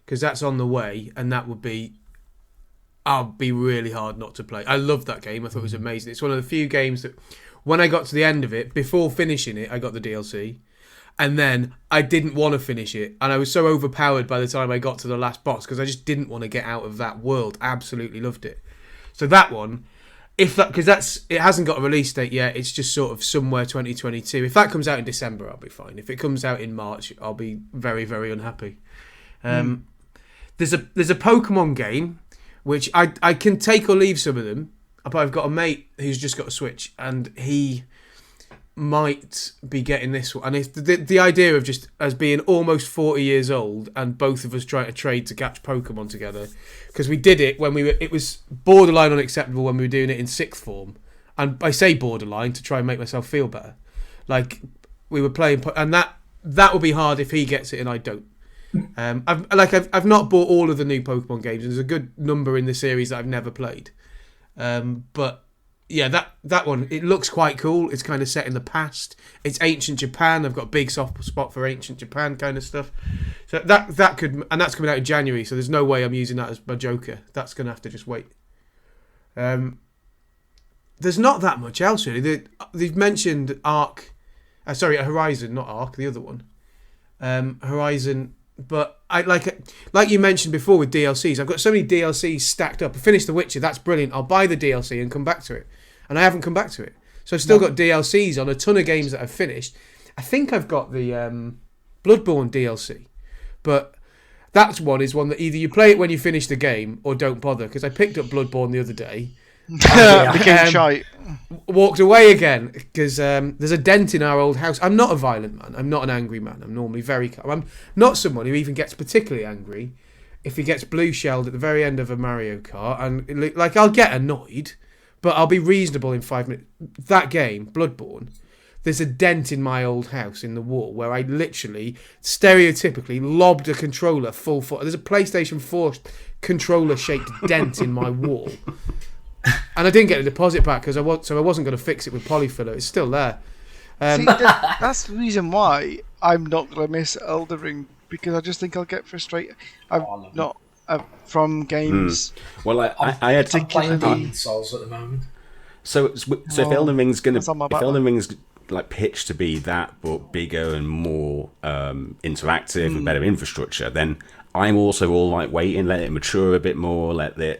because that's on the way, and I'll be really hard not to play. I loved that game. I thought it was amazing. It's one of the few games that, when I got to the end of it, before finishing it, I got the DLC, and then I didn't want to finish it, and I was so overpowered by the time I got to the last boss, because I just didn't want to get out of that world. Absolutely loved it. So that one, because it hasn't got a release date yet, it's just sort of somewhere 2022. If that comes out in December, I'll be fine. If it comes out in March, I'll be very, very unhappy. There's a Pokemon game which I can take or leave some of them, but I've got a mate who's just got a Switch, and he might be getting this one. And it's the idea of just as being almost 40 years old and both of us trying to trade to catch Pokemon together, because we did it when it was borderline unacceptable when we were doing it in sixth form, and I say borderline to try and make myself feel better. Like, we were playing, and that will be hard if he gets it and I don't. I've not bought all of the new Pokemon games, and there's a good number in the series that I've never played, but yeah, that one, it looks quite cool. It's kind of set in the past. It's ancient Japan. I've got a big soft spot for ancient Japan kind of stuff. So that could, and that's coming out in January. So there's no way I'm using that as my Joker. That's gonna have to just wait. There's not that much else really. They've mentioned Horizon, not Ark, the other one. Horizon, but I like you mentioned before with DLCs. I've got so many DLCs stacked up. I finished The Witcher. That's brilliant. I'll buy the DLC and come back to it. And I haven't come back to it. So I've still got DLCs on a ton of games that I've finished. I think I've got the Bloodborne DLC. But that one is one that either you play it when you finish the game or don't bother. Because I picked up Bloodborne the other day. Became shite. Walked away again because there's a dent in our old house. I'm not a violent man. I'm not an angry man. I'm normally very calm. I'm not someone who even gets particularly angry if he gets blue shelled at the very end of a Mario Kart. And like, I'll get annoyed, but I'll be reasonable in 5 minutes. That game, Bloodborne, there's a dent in my old house in the wall where I literally, stereotypically, lobbed a controller full foot. There's a PlayStation 4 controller-shaped dent in my wall. And I didn't get a deposit back because I wasn't going to fix it with polyfiller. It's still there. See, that's the reason why I'm not going to miss Elden Ring, because I just think I'll get frustrated. I'm not from games. Well, I had I'm playing Demon Souls at the moment. So if Elden Ring's backlog. like pitched to be that, but bigger and more interactive and better infrastructure, then I'm also all like waiting, let it mature a bit more, let the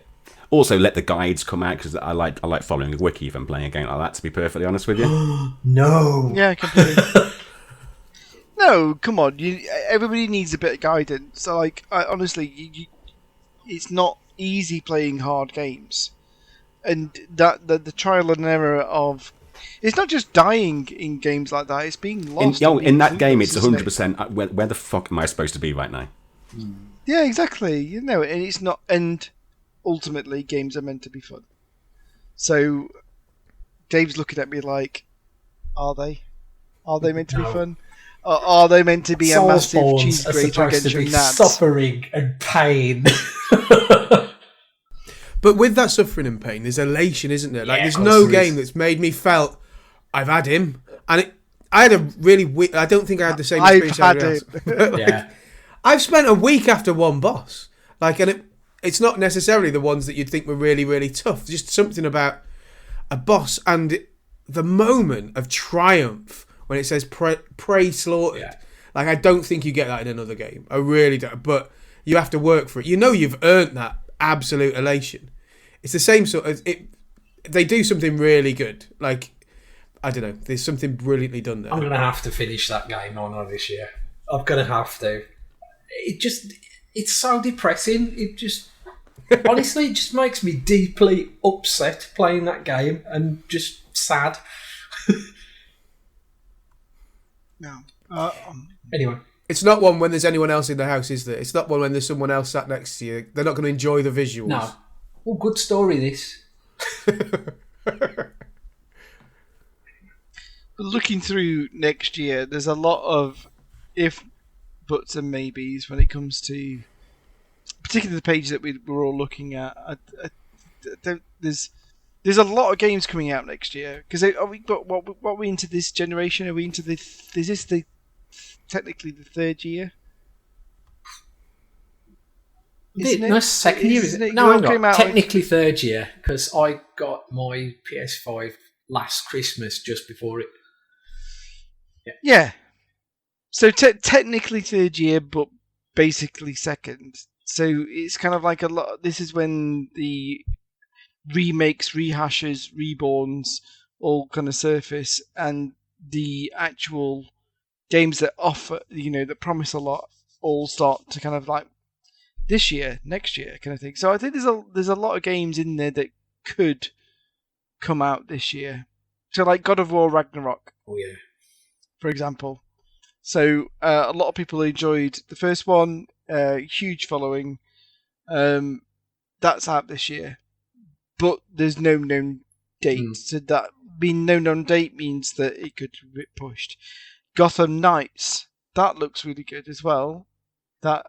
guides come out, because I like following a wiki if I'm playing a game like that. To be perfectly honest with you, No. Yeah, completely. No, come on. Everybody needs a bit of guidance. So, like, honestly, it's not easy playing hard games, and that the trial and error of it's not just dying in games like that; it's being lost. In that game, it's 100%. Where the fuck am I supposed to be right now? Yeah, exactly. And it's not. And ultimately, games are meant to be fun. So, Dave's looking at me like, "Are they? Are they meant to be fun? Are they meant to be a massive cheese grater against your nads?" Suffering and pain. But with that suffering and pain, there's elation, isn't there? Like, Yeah, there's of course no there game is. that's made me felt I've had him, and I had a really weird. I don't think I had the same I've experience. had it. Yeah. I've spent a week after one boss, like, and it's not necessarily the ones that you'd think were really, really tough. Just something about a boss and the moment of triumph when it says "prey slaughtered." Yeah. Like, I don't think you get that in another game. I really don't. But you have to work for it. You know you've earned that absolute elation. It's the same sort of it. They do something really good. Like, I don't know. There's something brilliantly done there. I'm gonna have to finish that game on this year. I'm gonna have to. It's so depressing. It just honestly, it just makes me deeply upset playing that game and just sad. No. Anyway, It's not one when there's anyone else in the house, is there? It's not one when there's someone else sat next to you. They're not going to enjoy the visuals. no. Oh, good story this. Looking through next year, there's a lot of if, buts, and maybes when it comes to, particularly the page that we're all looking at. There's a lot of games coming out next year, because what are we into this generation? Are we into the? Is this technically the third year? Isn't it? No, second year, isn't it? No, It I'm came not. out Technically third year, because I got my PS5 last Christmas, just before it. Yeah. So technically third year, but basically second. So it's kind of like a lot. This is when the remakes, rehashes, reborns all kind of surface, and the actual games that offer, that promise a lot, all start to kind of like this year, next year, kind of thing. So I think there's a lot of games in there that could come out this year. So like God of War Ragnarok. Oh yeah. For example. So a lot of people enjoyed the first one, huge following. That's out this year, but there's no known date. So that being no known date means that it could be pushed. Gotham Knights, that looks really good as well. That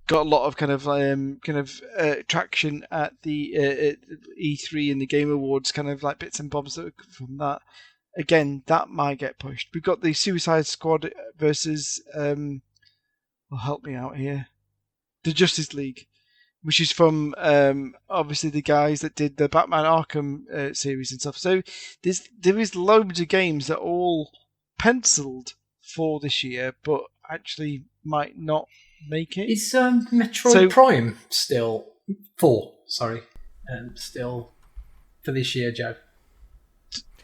got a lot of kind of traction at the E3 and the Game Awards, kind of like bits and bobs from that. Again, that might get pushed. We've got the Suicide Squad versus, help me out here, the Justice League, which is from obviously the guys that did the Batman Arkham series and stuff. So there is loads of games that are all penciled for this year, but actually might not make it. Is Metroid Prime still 4? Sorry, still for this year, Joe?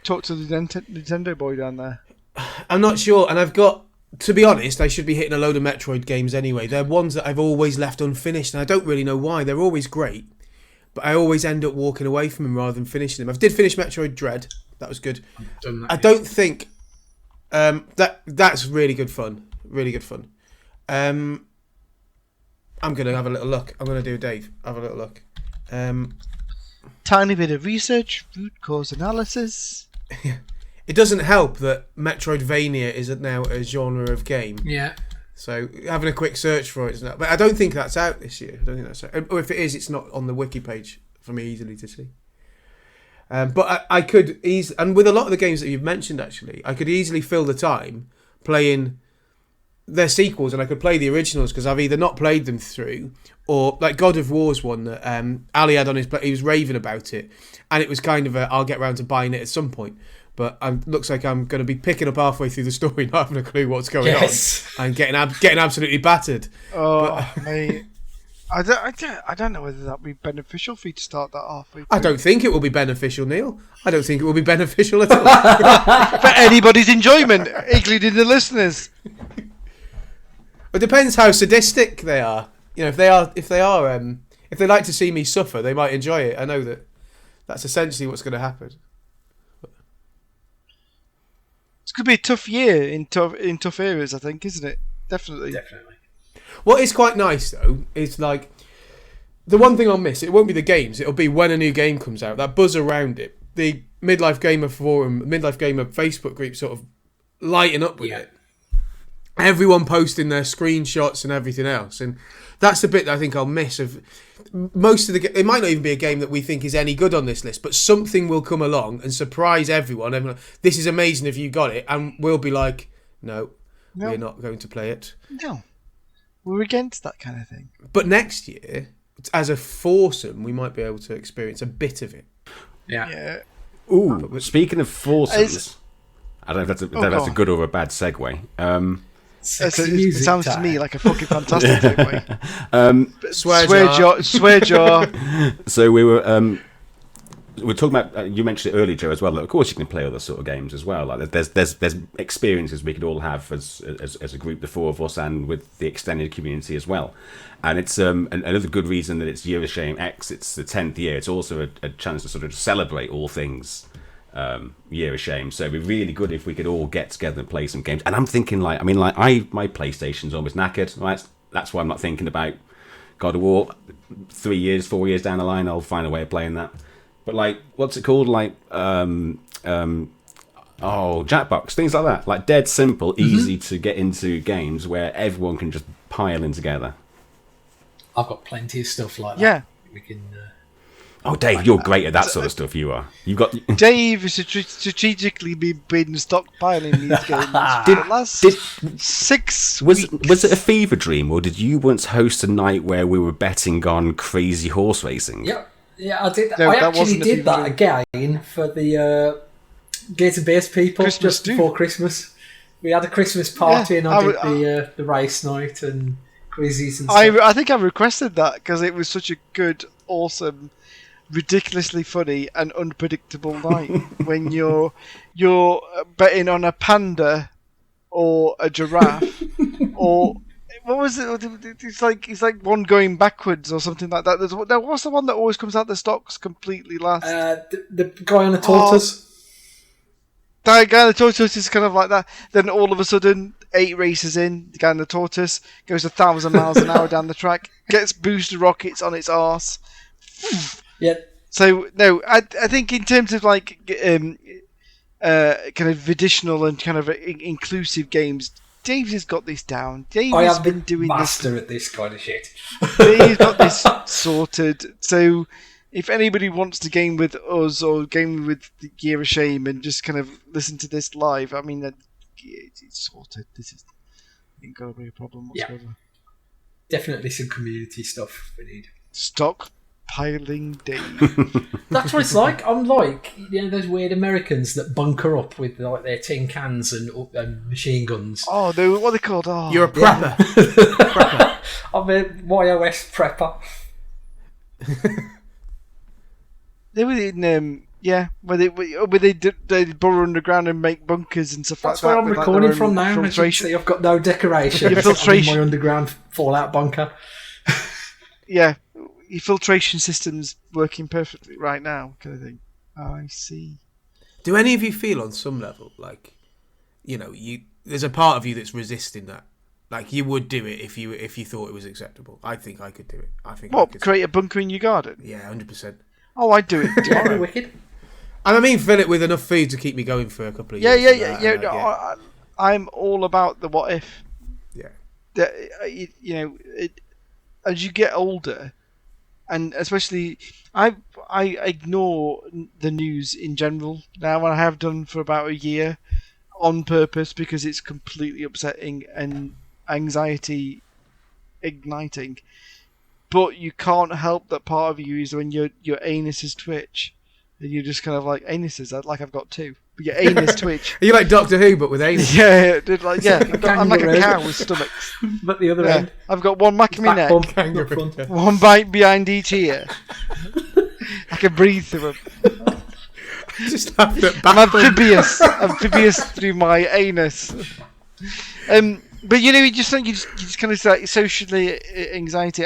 Talk to the Nintendo boy down there. I'm not sure, and I've got, to be honest, I should be hitting a load of Metroid games anyway. They're ones that I've always left unfinished, and I don't really know why. They're always great, but I always end up walking away from them rather than finishing them. I did finish Metroid Dread. That was good. I don't think that's really good fun. Really good fun. I'm going to have a little look. I'm going to do Dave. Have a little look. Tiny bit of research, root cause analysis. it doesn't help that Metroidvania is now a genre of game. Yeah. So having a quick search for it is not. But I don't think that's out this year. I don't think that's out. Or if it is, it's not on the wiki page for me easily to see. But I could easily, and with a lot of the games that you've mentioned, actually, I could easily fill the time playing their sequels, and I could play the originals because I've either not played them through, or like God of War's one that Ali had on his, he was raving about it, and it was kind of I'll get round to buying it at some point. But looks like I'm going to be picking up halfway through the story, not having a clue what's going on, and getting absolutely battered. Mate. I don't know whether that would be beneficial for you to start that halfway through. I don't think it will be beneficial, Neil. I don't think it will be beneficial at all. For anybody's enjoyment, including the listeners. It depends how sadistic they are. You know, if they like to see me suffer, they might enjoy it. I know that's essentially what's going to happen. It's going to be a tough year in tough areas, I think, isn't it? Definitely. What is quite nice, though, is like the one thing I'll miss, it won't be the games, it'll be when a new game comes out, that buzz around it. The Midlife Gamer Forum, Midlife Gamer Facebook group sort of lighting up with it. Everyone posting their screenshots and everything else. And that's the bit that I think I'll miss. Of most of it might not even be a game that we think is any good on this list, but something will come along and surprise everyone. This is amazing if you got it. And we'll be like, no, we're not going to play it. No. We're against that kind of thing. But next year, as a foursome, we might be able to experience a bit of it. Yeah. Ooh, speaking of foursomes, I don't know if that's a good or a bad segue. It sounds to me like a fucking fantastic segue. Swear jar. So we were talking about. You mentioned it earlier, Joe, as well. That of course, you can play other sort of games as well. Like there's experiences we could all have as a group, the four of us, and with the extended community as well. And it's another good reason that it's Year of Shame X. It's the 10th year. It's also a chance to sort of celebrate all things Year of Shame. So it'd be really good if we could all get together and play some games. And I'm thinking my PlayStation's almost knackered. Right? That's why I'm not thinking about God of War. 4 years down the line, I'll find a way of playing that. But like, what's it called? Like, Jackbox, things like that. Like dead simple, easy to get into games where everyone can just pile in together. I've got plenty of stuff like that. Yeah. We can. Oh, Dave, you're great at that sort of stuff. You are. You've got. Dave has strategically been stockpiling these games for the last 6 weeks. Was it a fever dream, or did you once host a night where we were betting on crazy horse racing? Yeah, I did. No, I that actually wasn't a did fever that again for the Gator Base people Christmas just before Christmas. We had a Christmas party and I did the race night and quizzes and stuff. I think I requested that because it was such a good, awesome, ridiculously funny and unpredictable night when you're betting on a panda or a giraffe or what was it? It's like one going backwards or something like that. What's the one that always comes out the stocks completely last? The guy on the tortoise. The guy on the tortoise is kind of like that. Then all of a sudden, 8 races in, the guy on the tortoise goes 1,000 miles an hour down the track, gets booster rockets on its arse. Yeah. So no, I think in terms of like kind of additional and kind of inclusive games, Dave's has got this down. Dave has been doing master at this kind of shit. Dave's got this sorted. So if anybody wants to game with us or game with the Year of Shame and just kind of listen to this live, I mean, it's sorted. This ain't gonna be a problem whatsoever. Yeah. Definitely some community stuff we need. Stockpiling Dave. That's what it's like. I'm like, those weird Americans that bunker up with like their tin cans and machine guns. Oh, what are they called? Oh, You're a prepper. Prepper. I'm a YOS prepper. They were in, where they burrow underground and make bunkers and stuff That's like that. That's where I'm recording from now. As you can see, I've got no decoration. Your filtration. I'm in my underground fallout bunker. Yeah, your filtration system's working perfectly right now, kind of thing. Oh, I see. Do any of you feel on some level like, there's a part of you that's resisting that? Like you would do it if you thought it was acceptable. I think I could do it. Create a bunker in your garden? Yeah, 100%. Oh, I'd do it. Yeah, wicked. And I mean, fill it with enough food to keep me going for a couple of years. I'm all about the what if. Yeah. As you get older, and especially, I ignore the news in general now, and I have done for about a year on purpose because it's completely upsetting and anxiety igniting. But you can't help that part of you is when your anuses twitch, and you're just kind of like anuses. Like I've got two, but your anus twitch. Are you like Doctor Who but with anus? Yeah. I'm like a cow with stomachs. But the other end, I've got one back in my neck, one bite behind each ear. I can breathe through them. Just have that. I'm amphibious through my anus. But you just kind of like socially anxiety.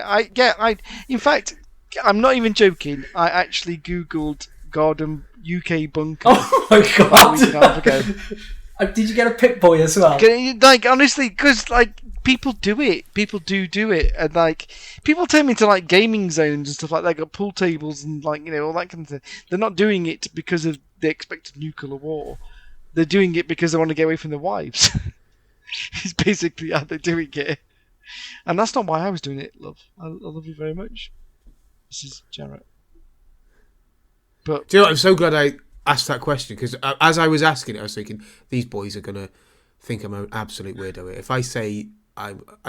In fact, I'm not even joking. I actually googled Garden UK bunker. Oh my god! Did you get a Pip Boy as well? Like honestly, because like people do it. People do it, and like people turn into like gaming zones and stuff like that. They got pool tables and like all that kind of thing. They're not doing it because of the expected nuclear war. They're doing it because they want to get away from their wives. It's basically how they're doing it, and that's not why I was doing it. Love, I love you very much. This is Jarrett. But do you know what? I'm so glad I asked that question because as I was asking it, I was thinking these boys are gonna think I'm an absolute weirdo. If I say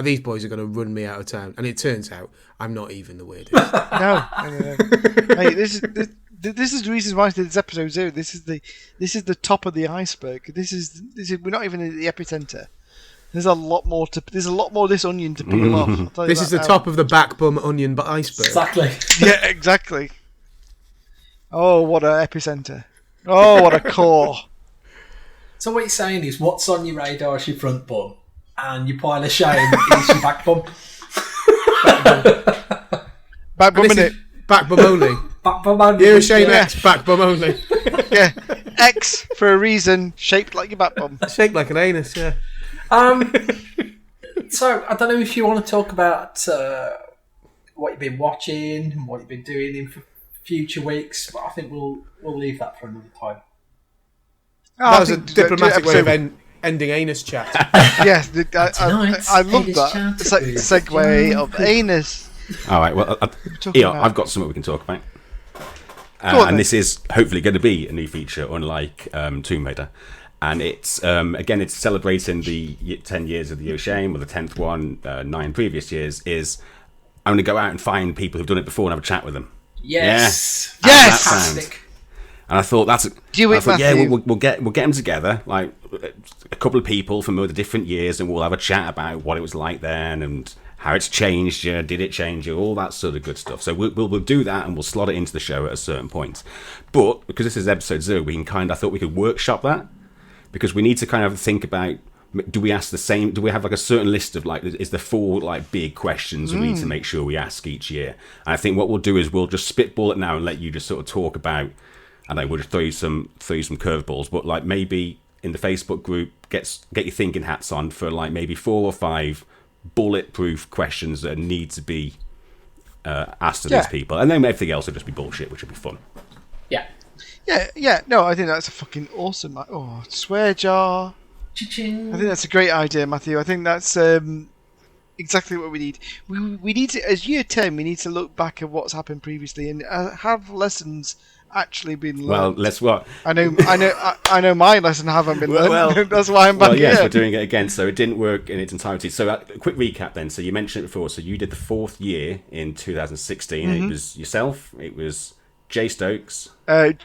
these boys are gonna run me out of town, and it turns out I'm not even the weirdest. No. Hey, this is the reason why I did this episode 0. This is the top of the iceberg. This is we're not even at the epicenter. There's a lot more of this onion to peel off. This is the top of the back bum onion iceberg. Exactly. Yeah, exactly. Oh, what an epicenter. Oh, what a core. So what you're saying is what's on your radar is your front bum and your pile of shame is your back bum. Back bum in it. Back bum only. Back bum only. You're a shame X, back bum only. Yeah. X for a reason, shaped like your back bum. Shaped like an anus, yeah. So I don't know if you want to talk about what you've been watching and what you've been doing in future weeks, but I think we'll leave that for another time. That was a diplomatic way of ending anus chat. Yes, I love that. It's like the segue of anus. All right, well, I've got something we can talk about. And this is hopefully going to be a new feature, unlike Tomb Raider. And it's it's celebrating the 10 years of the O'Shame, or the 10th one, 9 previous years. Is I'm going to go out and find people who've done it before and have a chat with them. Yes, yes. Fantastic. And I thought Matthew. we'll get them together, like a couple of people from other different years, and we'll have a chat about what it was like then and how it's changed you, did it change you, all that sort of good stuff. So we'll do that, and we'll slot it into the show at a certain point. But because this is episode 0, I thought we could workshop that, because we need to kind of think about, do we ask the same, do we have like a certain list of like, is there 4 like big questions we need to make sure we ask each year? And I think what we'll do is we'll just spitball it now and let you just sort of talk about, and I will just throw you some curveballs, but like maybe in the Facebook group, get your thinking hats on for like maybe 4 or 5 bulletproof questions that need to be asked to these people, and then everything else will just be bullshit, which will be fun. Yeah. No, I think that's a fucking awesome. Swear jar. Cha-ching. I think that's a great idea, Matthew. I think that's exactly what we need. We need to, as year 10, we need to look back at what's happened previously and have lessons actually been learned. Well, let's what? I know my lesson haven't been learned. Well, that's why I'm back here. Yes, we're doing it again, so it didn't work in its entirety. So a quick recap then. So you mentioned it before. So you did the 4th year in 2016. It was yourself. It was Jay Stokes. Matt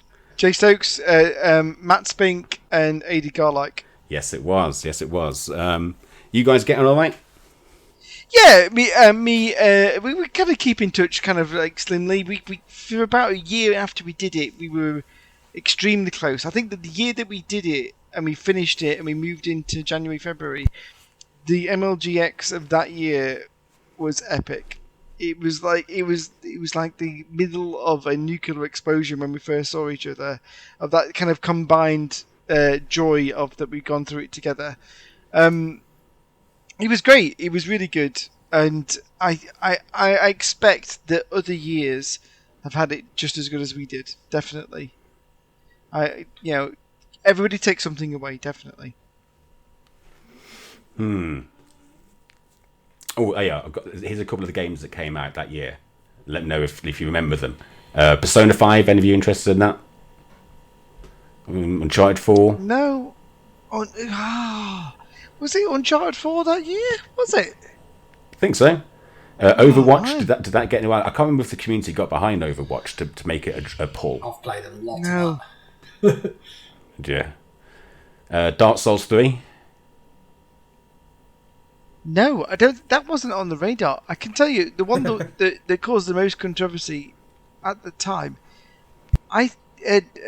Spink, and Adi Garlike. Yes, it was. You guys getting all right? Yeah, we were kind of keep in touch, kind of like slimly. We for about a year after we did it, we were extremely close. I think that the year that we did it and we finished it and we moved into January, February, the MLGX of that year was epic. It was like the middle of a nuclear explosion when we first saw each other, of that kind of combined joy of that we'd gone through it together. It was great. It was really good, and I expect that other years have had it just as good as we did. Definitely. Everybody takes something away, definitely. Oh yeah, here's a couple of the games that came out that year. Let me know if you remember them. Persona 5, any of you interested in that? Uncharted 4? No. Was it Uncharted 4 that year? Was it? I think so. Overwatch, right. did that get anyone? I can't remember if the community got behind Overwatch to make it a pull. I've played a lot No. of that. Yeah. Dark Souls 3? No, I don't. That wasn't on the radar. I can tell you the one that caused the most controversy at the time.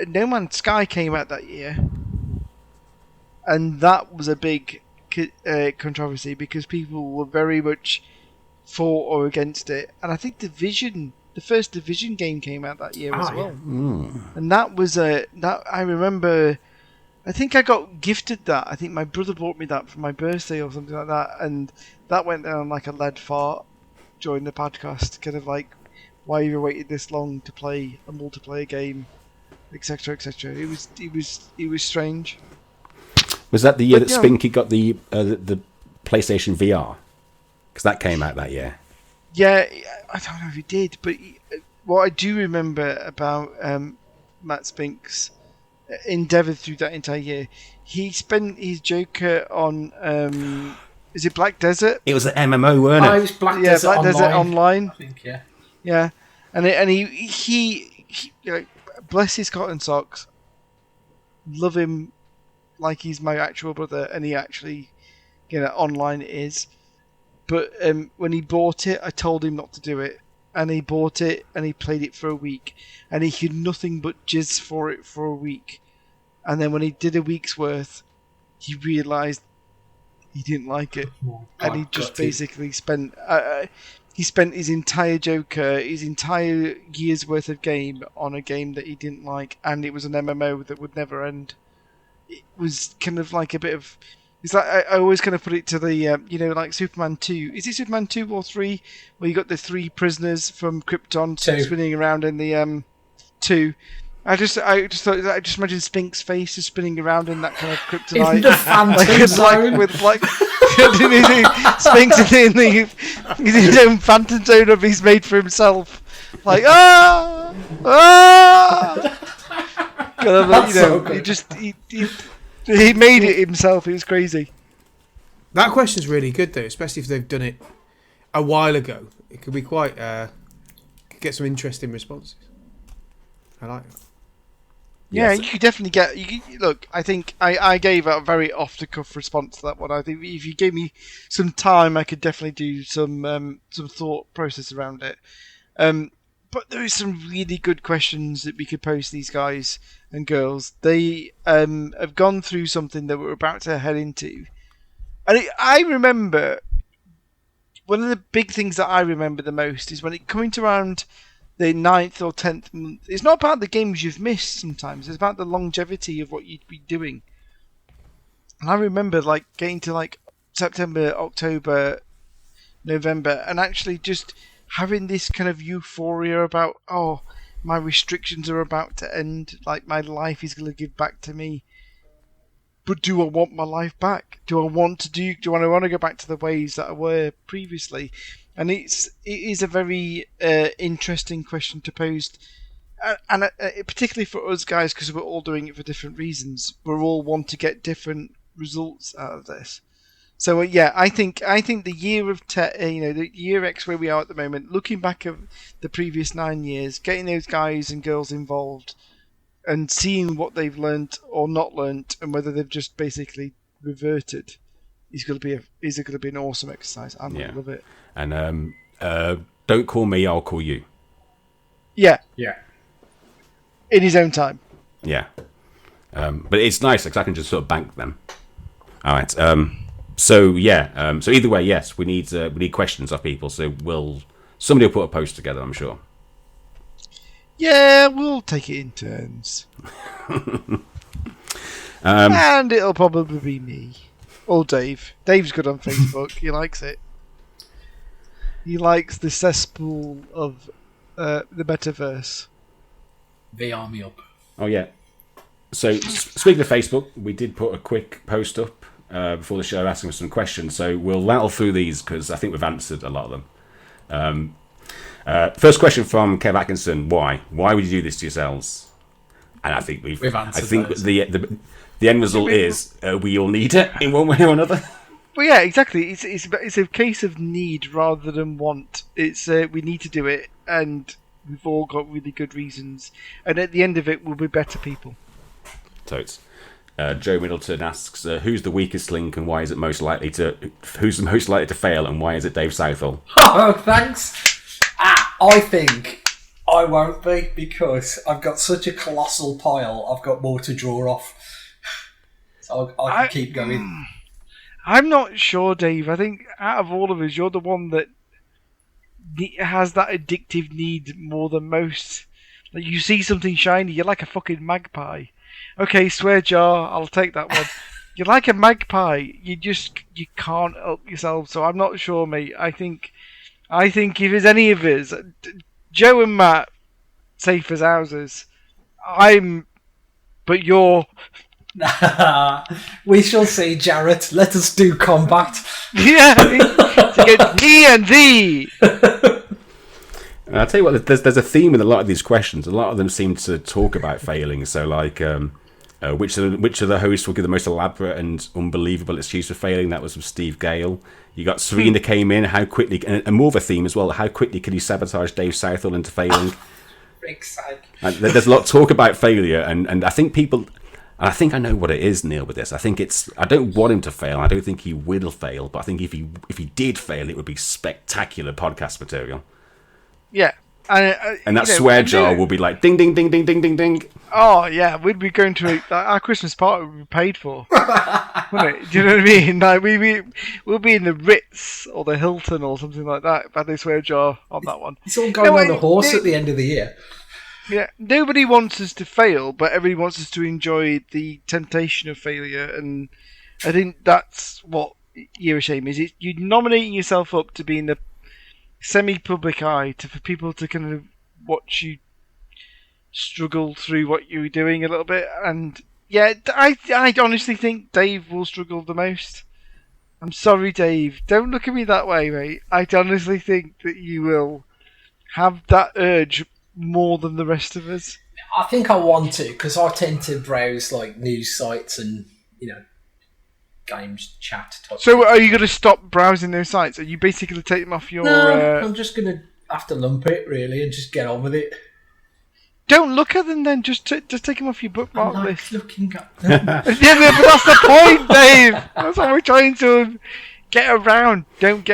No Man's Sky came out that year, and that was a big controversy because people were very much for or against it. And I think the first Division game came out that year as well, and that was that I remember. I think I got gifted that. I think my brother bought me that for my birthday or something like that, and that went down like a lead fart during the podcast. Kind of like, why you waited this long to play a multiplayer game, etc., etc. It was strange. Was that the year that Spinky got the PlayStation VR? Because that came out that year. Yeah, I don't know if he did, but what I do remember about Matt Spink's endeavour through that entire year, he spent his Joker on is it Black Desert? It was an MMO, weren't it? It was Black Desert Desert Online. I think, yeah. Yeah, and he bless his cotton socks, love him like he's my actual brother, and he actually, online it is. But when he bought it, I told him not to do it. And he bought it, and he played it for a week. And he had nothing but jizz for it for a week. And then when he did a week's worth, he realised he didn't like it. And he just basically spent his entire Joker, his entire year's worth of game on a game that he didn't like. And it was an MMO that would never end. It was kind of like a bit of... It's like I always kind of put it to the like Superman 2. Is it Superman 2 or 3 where you got the 3 prisoners from Krypton spinning around in the 2? I just imagine Spink's face is spinning around in that kind of kryptonite. In the Phantom Zone. With like Spink's in his own Phantom Zone of he's made for himself. Like He made it himself. It was crazy. That question's really good though, especially if they've done it a while ago. It could be quite get some interesting responses. I like it. Yeah, you could definitely get. Look, I think I gave a very off the cuff response to that one. I think if you gave me some time, I could definitely do some thought process around it. But there is some really good questions that we could pose to these guys and girls. They have gone through something that we're about to head into. And I remember, one of the big things that I remember the most is when it coming to around the 9th or 10th month. It's not about the games you've missed sometimes. It's about the longevity of what you'd be doing. And I remember getting to September, October, November, and actually just having this kind of euphoria about, my restrictions are about to end, like my life is going to give back to me. But do I want my life back? Do I want to go back to the ways that I were previously? And it is a very interesting question to pose, and particularly for us guys, because we're all doing it for different reasons. We all want to get different results out of this. So I think the year of the year X where we are at the moment, looking back at the previous 9 years, getting those guys and girls involved, and seeing what they've learnt or not learnt, and whether they've just basically reverted, is going to be an awesome exercise. I'm going to love it. And don't call me, I'll call you. Yeah. Yeah. In his own time. Yeah. But it's nice because I can just sort of bank them. All right. So either way, yes, we need questions off people. So somebody will put a post together, I'm sure. Yeah, we'll take it in turns. And it'll probably be me or Dave. Dave's good on Facebook. He likes it. He likes the cesspool of the metaverse. VR me up. Oh yeah. So speaking of Facebook, we did put a quick post up before the show asking us some questions. So we'll rattle through these because I think we've answered a lot of them. First question from Kev Atkinson: Why? Why would you do this to yourselves? And I think we've answered. I think those. The end result is we all need it in one way or another. Well, yeah, exactly. It's a case of need rather than want. It's we need to do it, and we've all got really good reasons. And at the end of it, we'll be better people. Totes. Joe Middleton asks, "Who's the weakest link, and why is it most likely to? Who's the most likely to fail, and why is it Dave Southall?" Oh, thanks. I think I won't be because I've got such a colossal pile. I've got more to draw off, so I can keep going. I'm not sure, Dave. I think out of all of us, you're the one that has that addictive need more than most. Like you see something shiny, you're like a fucking magpie. Okay, swear jar, I'll take that one. You're like a magpie. You can't help yourself. So I'm not sure, mate. I think if there's any of us, Joe and Matt, safe as houses. But you're. We shall see, Jarrett. Let us do combat. Yeah, against me and thee. And I'll tell you what, there's a theme in a lot of these questions. A lot of them seem to talk about failing. So, like, which of the hosts will give the most elaborate and unbelievable excuse for failing? That was from Steve Gale. You got Serena came in. How quickly, and more of a theme as well. How quickly can you sabotage Dave Southall into failing? And there's a lot of talk about failure, and I think people. I think I know what it is, Neale, with this. I think I don't want him to fail. I don't think he will fail. But I think if he did fail, it would be spectacular podcast material. Yeah. And that swear jar will be like ding, ding, ding, ding, ding, ding, ding. Oh, yeah. We'd be going to our Christmas party would be paid for. Wouldn't it? Do you know what I mean? Like, we'll be in the Ritz or the Hilton or something like that if I had a swear jar on that one. It's all going on the horse at the end of the year. Yeah, nobody wants us to fail, but everybody wants us to enjoy the temptation of failure, and I think that's what Year of Shame is. You're nominating yourself up to be in the semi-public eye, for people to kind of watch you struggle through what you're doing a little bit, and yeah, I honestly think Dave will struggle the most. I'm sorry, Dave. Don't look at me that way, mate. I honestly think that you will have that urge more than the rest of us. I think I want to because I tend to browse like news sites and games chat type. So are you going to stop browsing those sites? Are you basically going to take them off your? No, I'm just going to have to lump it really and just get on with it. Don't look at them then. Just take them off your bookmark list. Looking at them. Yeah, but that's the point, Dave. That's what we're trying to get around. Don't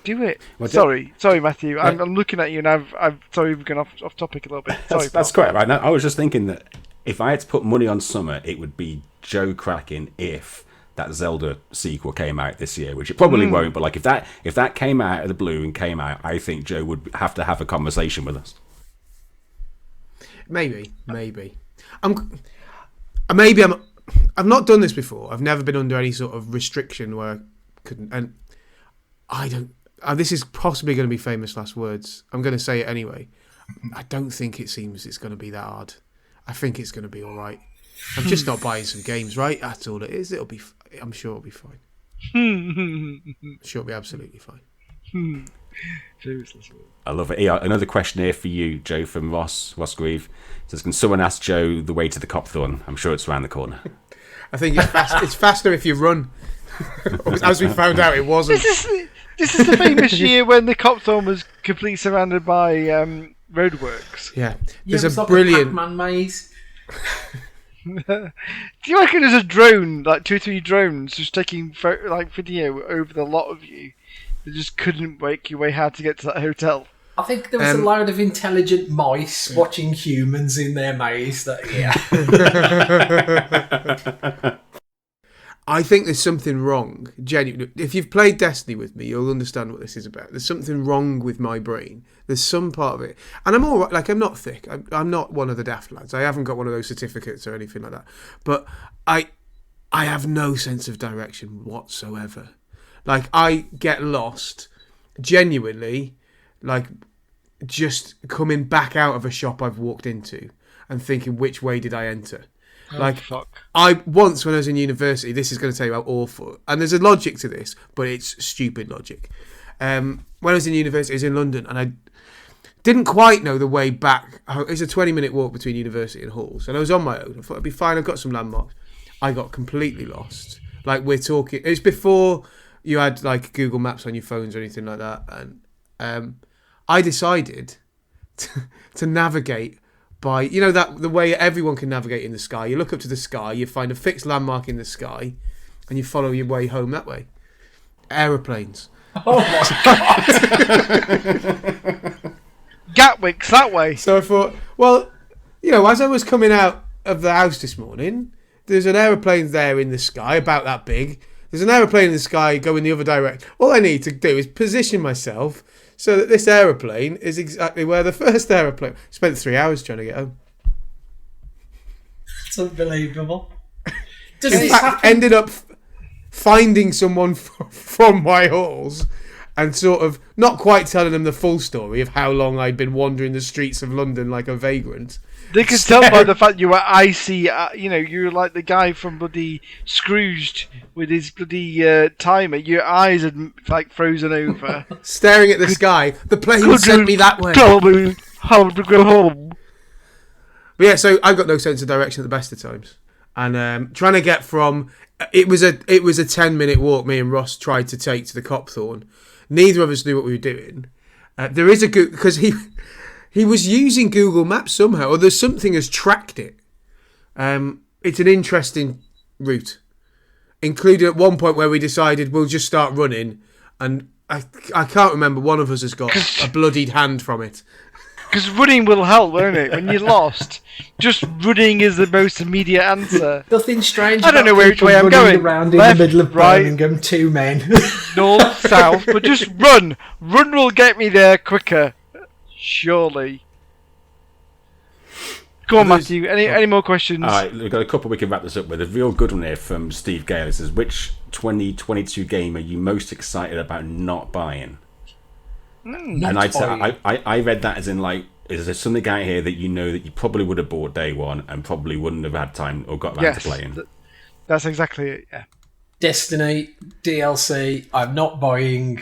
do it. Well, sorry, Matthew. I'm looking at you, and I'm sorry we've gone off topic a little bit. Sorry, that's quite right. Now, I was just thinking that if I had to put money on summer, it would be Joe cracking if that Zelda sequel came out this year, which it probably won't. But like if that came out of the blue and came out, I think Joe would have to have a conversation with us. Maybe. I've not done this before. I've never been under any sort of restriction where I couldn't, and I don't. This is possibly going to be famous last words. I'm going to say it anyway. I don't think it seems it's going to be that hard. I think it's going to be all right. I'm just not buying some games, right? That's all it is. I'm sure it'll be fine. Sure, it'll be absolutely fine. I love it. Another question here for you, Joe, from Ross Grieve. Says, can someone ask Joe the way to the Copthorne? I'm sure it's around the corner. I think it's faster if you run. As we found out, it wasn't. This is the famous year when the Copthorne was completely surrounded by roadworks. Yeah, there's a brilliant Pac-Man maze. Do you reckon there's a drone, like 2 or 3 drones, just taking video over the lot of you? They just couldn't make your way how to get to that hotel. I think there was a load of intelligent mice watching humans in their maze. I think there's something wrong. Genuinely, if you've played Destiny with me, you'll understand what this is about. There's something wrong with my brain. There's some part of it, and I'm all right. Like, I'm not thick. I'm not one of the daft lads. I haven't got one of those certificates or anything like that. But I have no sense of direction whatsoever. Like, I get lost, genuinely, like, just coming back out of a shop I've walked into and thinking, which way did I enter? Like, fuck. I once, when I was in university, this is going to tell you how awful, and there's a logic to this, but it's stupid logic. When I was in university, I was in London, and I didn't quite know the way back. It's a 20-minute walk between university and halls, and I was on my own. I thought it'd be fine. I've got some landmarks. I got completely lost. Like, we're talking, it was before you had like Google Maps on your phones or anything like that, and I decided to navigate by, you know, that the way everyone can navigate in the sky. You look up to the sky, you find a fixed landmark in the sky, and you follow your way home that way. Aeroplanes. Oh my god! Gatwick's that way. So I thought, well, you know, as I was coming out of the house this morning, there's an aeroplane there in the sky, about that big. There's an aeroplane in the sky going the other direction. All I need to do is position myself so that this aeroplane is exactly where the first aeroplane. Spent 3 hours trying to get home. It's unbelievable. Does In this fact, happen? ended up finding someone from my halls and sort of not quite telling them the full story of how long I'd been wandering the streets of London like a vagrant. They could tell by the fact you were icy. You know, you were like the guy from bloody Scrooged with his bloody timer. Your eyes had like frozen over. Staring at the sky. The plane sent me that way. Tell me how to go home. But yeah, so I've got no sense of direction at the best of times. And trying to get from... It was a 10-minute walk me and Ross tried to take to the Copthorne. Neither of us knew what we were doing. There is a... Because he was using Google Maps somehow, or there's something has tracked it. It's an interesting route. Including at one point where we decided we'll just start running, and I can't remember, one of us has got a bloodied hand from it. Because running will help, won't it? When you're lost, just running is the most immediate answer. Nothing strange. I don't know about which people way I'm running going. around Left, in the middle of right. Birmingham, two men. North, south, but just run. Run will get me there quicker. Surely. Go on, Matthew. Any more questions? All right, we've got a couple we can wrap this up with. A real good one here from Steve Gale. It says, which 2022 game are you most excited about not buying? Not And buying. I read that as in, like, is there something out here that you know that you probably would have bought day one and probably wouldn't have had time or got around to playing? That's exactly it, yeah. Destiny, DLC, I'm not buying.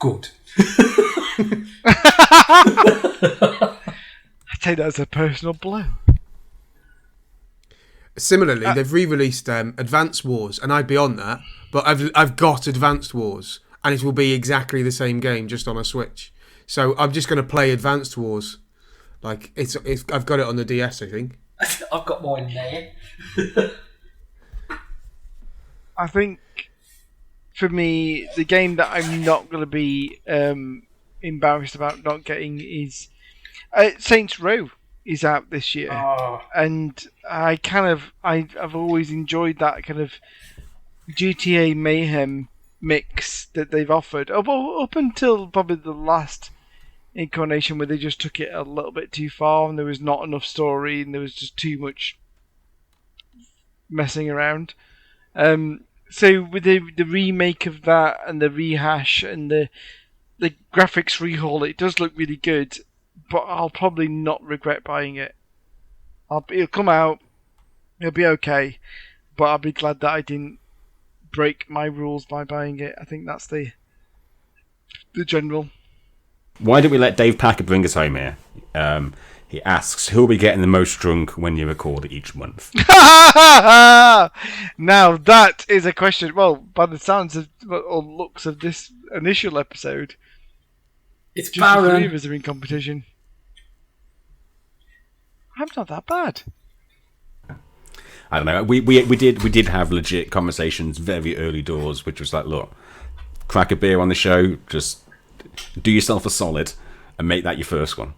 Good. I take that as a personal blow. Similarly, they've re-released Advanced Wars, and I'd be on that, but I've got Advanced Wars, and it will be exactly the same game, just on a Switch. So I'm just going to play Advanced Wars. Like, it's I've got it on the DS, I think. I've got mine there. I think, for me, the game that I'm not going to be embarrassed about not getting is... Saints Row is out this year. Oh. And I've always enjoyed that kind of GTA Mayhem mix that they've offered up until probably the last incarnation, where they just took it a little bit too far and there was not enough story and there was just too much messing around. So with the remake of that and the rehash and the graphics rehaul, it does look really good, but I'll probably not regret buying it. It'll come out, it'll be okay, but I'll be glad that I didn't break my rules by buying it. I think that's the general. Why don't we let Dave Packer bring us home here? He asks, who'll be getting the most drunk when you record each month? Now that is a question. Well, by the sounds of or looks of this initial episode, It's just the three of Baron. us are in competition. I'm not that bad. I don't know. We did have legit conversations very early doors, which was like, look, crack a beer on the show, just do yourself a solid and make that your first one.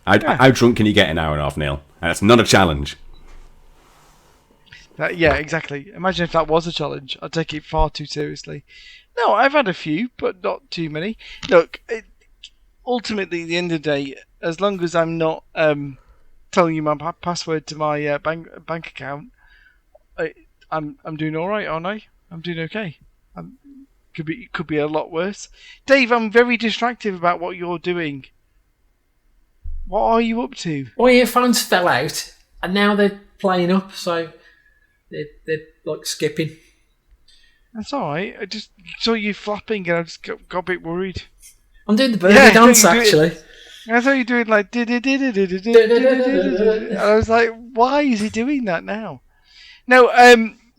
How drunk can you get in an hour and a half, Neale? And that's not a challenge. Yeah, exactly. Imagine if that was a challenge. I'd take it far too seriously. No, I've had a few, but not too many. Look, ultimately, at the end of the day, as long as I'm not telling you my password to my bank account, I'm doing all right, aren't I? I'm doing okay. Could be a lot worse. Dave, I'm very distracted about what you're doing. What are you up to? My earphones fell out, and now they're playing up, so they're like skipping. That's all right. I just saw you flapping, and I just got a bit worried. I'm doing the birthday Yeah, dance you do it. actually. I thought you were doing like. And I was like, why is he doing that now? No,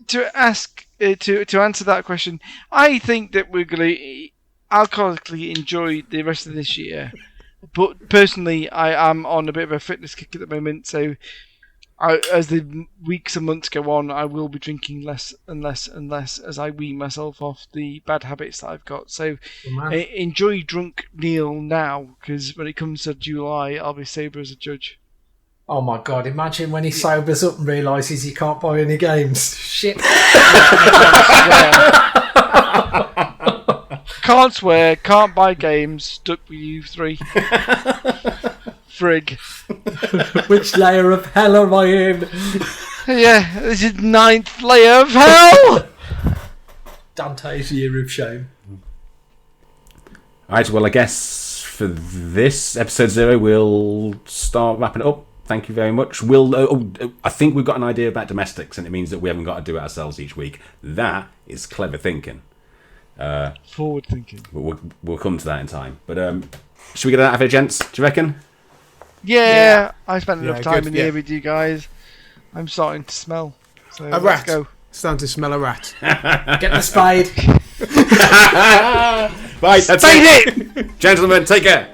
to answer that question, I think that we're going to alcoholically enjoy the rest of this year. But personally, I am on a bit of a fitness kick at the moment, so as the weeks and months go on, I will be drinking less and less and less as I wean myself off the bad habits that I've got. So enjoy drunk Neale now, because when it comes to July, I'll be sober as a judge. Oh my god, imagine when he sobers up and realises he can't buy any games. Shit. Can't swear, can't buy games, stuck with you three. Frig. Which layer of hell am I in? Yeah, this is 9th layer of hell! Dante's year of shame. Alright, well, I guess for this episode 0, we'll start wrapping it up. Thank you very much. I think we've got an idea about domestics, and it means that we haven't got to do it ourselves each week. That is clever thinking. Forward thinking. We'll come to that in time. But should we get it out of here, gents? Do you reckon? Yeah, I spent enough time good, in here with you guys. I'm starting to smell. So A let's rat. go. Starting to smell a rat. Get the spade. Right, that's it. Gentlemen, take care.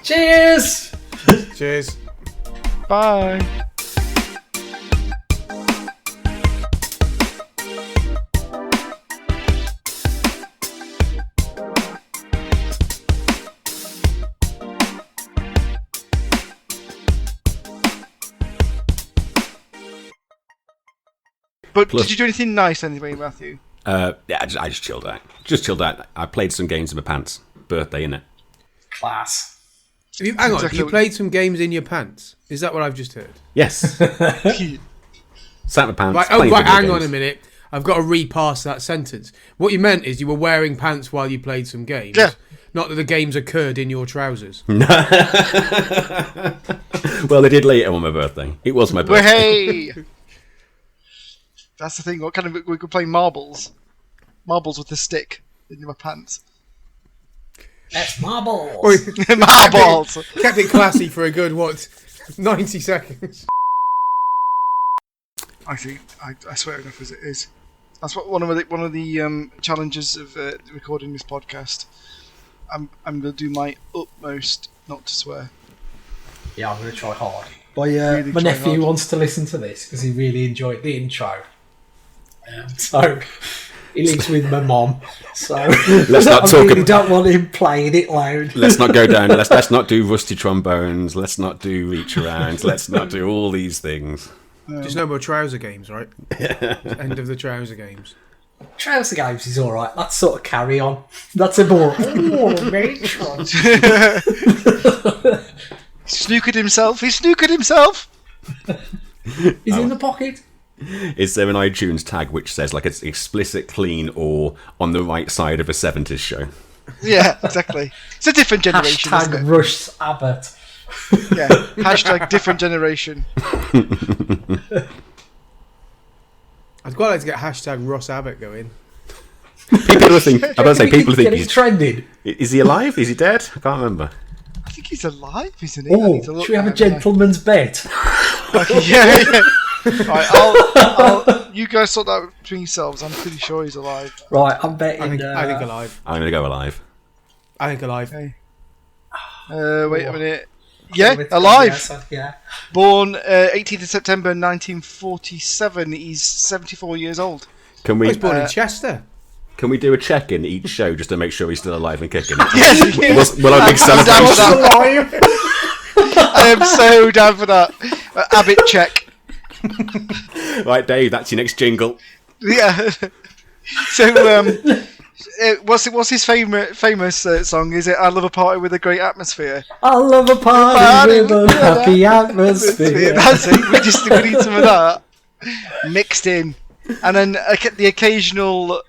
Cheers. Cheers. Bye. But did you do anything nice anyway, Matthew? Yeah, I just chilled out. Just chilled out. I played some games in my pants. Birthday, innit? Class. Hang on, Exactly. you played some games in your pants? Is that what I've just heard? Yes. Sat in my pants. Right, playing video hang on games. a minute. I've got to repass that sentence. What you meant is you were wearing pants while you played some games. Yeah. Not that the games occurred in your trousers. Well, they did later on my birthday. It was my Well, birthday. hey! That's the thing. What kind of we could play marbles? Marbles with a stick in my pants. That's marbles. Marbles. Kept it classy for a good, 90 seconds. I think I swear enough as it is. That's what one of the challenges of recording this podcast. I'm going to do my utmost not to swear. Yeah, I'm going to try hard. My Really try nephew hard. wants to listen to this because he really enjoyed the intro. So he lives with my mom. So Let's not I talk really about. don't want him playing it loud. Let's not go down. Let's not do rusty trombones. Let's not do reach arounds. Let's not do all these things. Just no more trouser games, right? End of the trouser games. Trouser games is alright. That's sort of carry on. That's a more matron. Snookered himself. He snookered himself. He's in the pocket. Is there an iTunes tag which says like it's explicit, clean, or on the right side of a 70s show? Yeah, exactly. It's a different generation, isn't Hashtag it? Rush Abbott. Yeah. Hashtag different generation. I'd quite like to get hashtag Ross Abbott going. People think. I'm about to say people think Get it he's. trending. Is he alive? Is he dead? I can't remember. I think he's alive, isn't he? I Oh, need to look should we have a now. gentleman's bet? Yeah. Right, you guys sort that out between yourselves. I'm pretty sure he's alive. Right, I'm betting. I think alive. I'm gonna go alive. I think alive. Okay. Wait a minute. Yeah, alive. Yeah. Born 18th of September 1947. He's 74 years old. Can I we? was born in Chester. Can we do a check in each show just to make sure he's still alive and kicking? Yes, Will our big I'm down for celebration? that. I am so down for that. Abbott check. Right, Dave, that's your next jingle. Yeah. So, what's his famous song? Is it "I Love a Party with a Great Atmosphere"? I love a party with a happy atmosphere. That's it. We need some of that mixed in, and then the occasional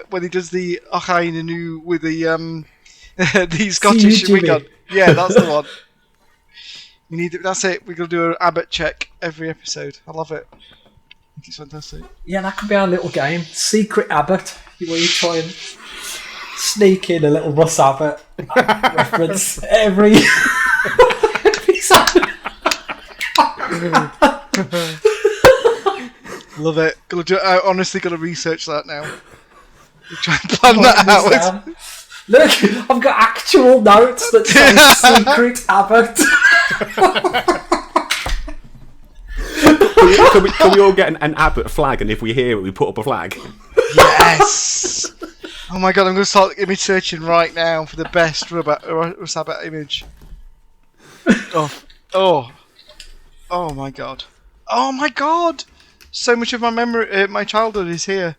when he does the Ochain Anu with the Scottish Jimmy. wig on. Yeah, that's the one. We need it. That's it. We're gonna do an Abbott check every episode. I love it. I think it's fantastic. Yeah, that could be our little game. Secret Abbott, where you try and sneak in a little Russ Abbott reference every episode. Love it. Gonna do. I honestly gonna research that now. We'll try and plan that out. Look, I've got actual notes that say Secret Abbott. Can we all get an Abbott flag, and if we hear it, we put up a flag? Yes. Oh my god, I'm gonna start image searching right now for the best Russ Abbott image. Oh my god. Oh my god. So much of my memory, my childhood is here.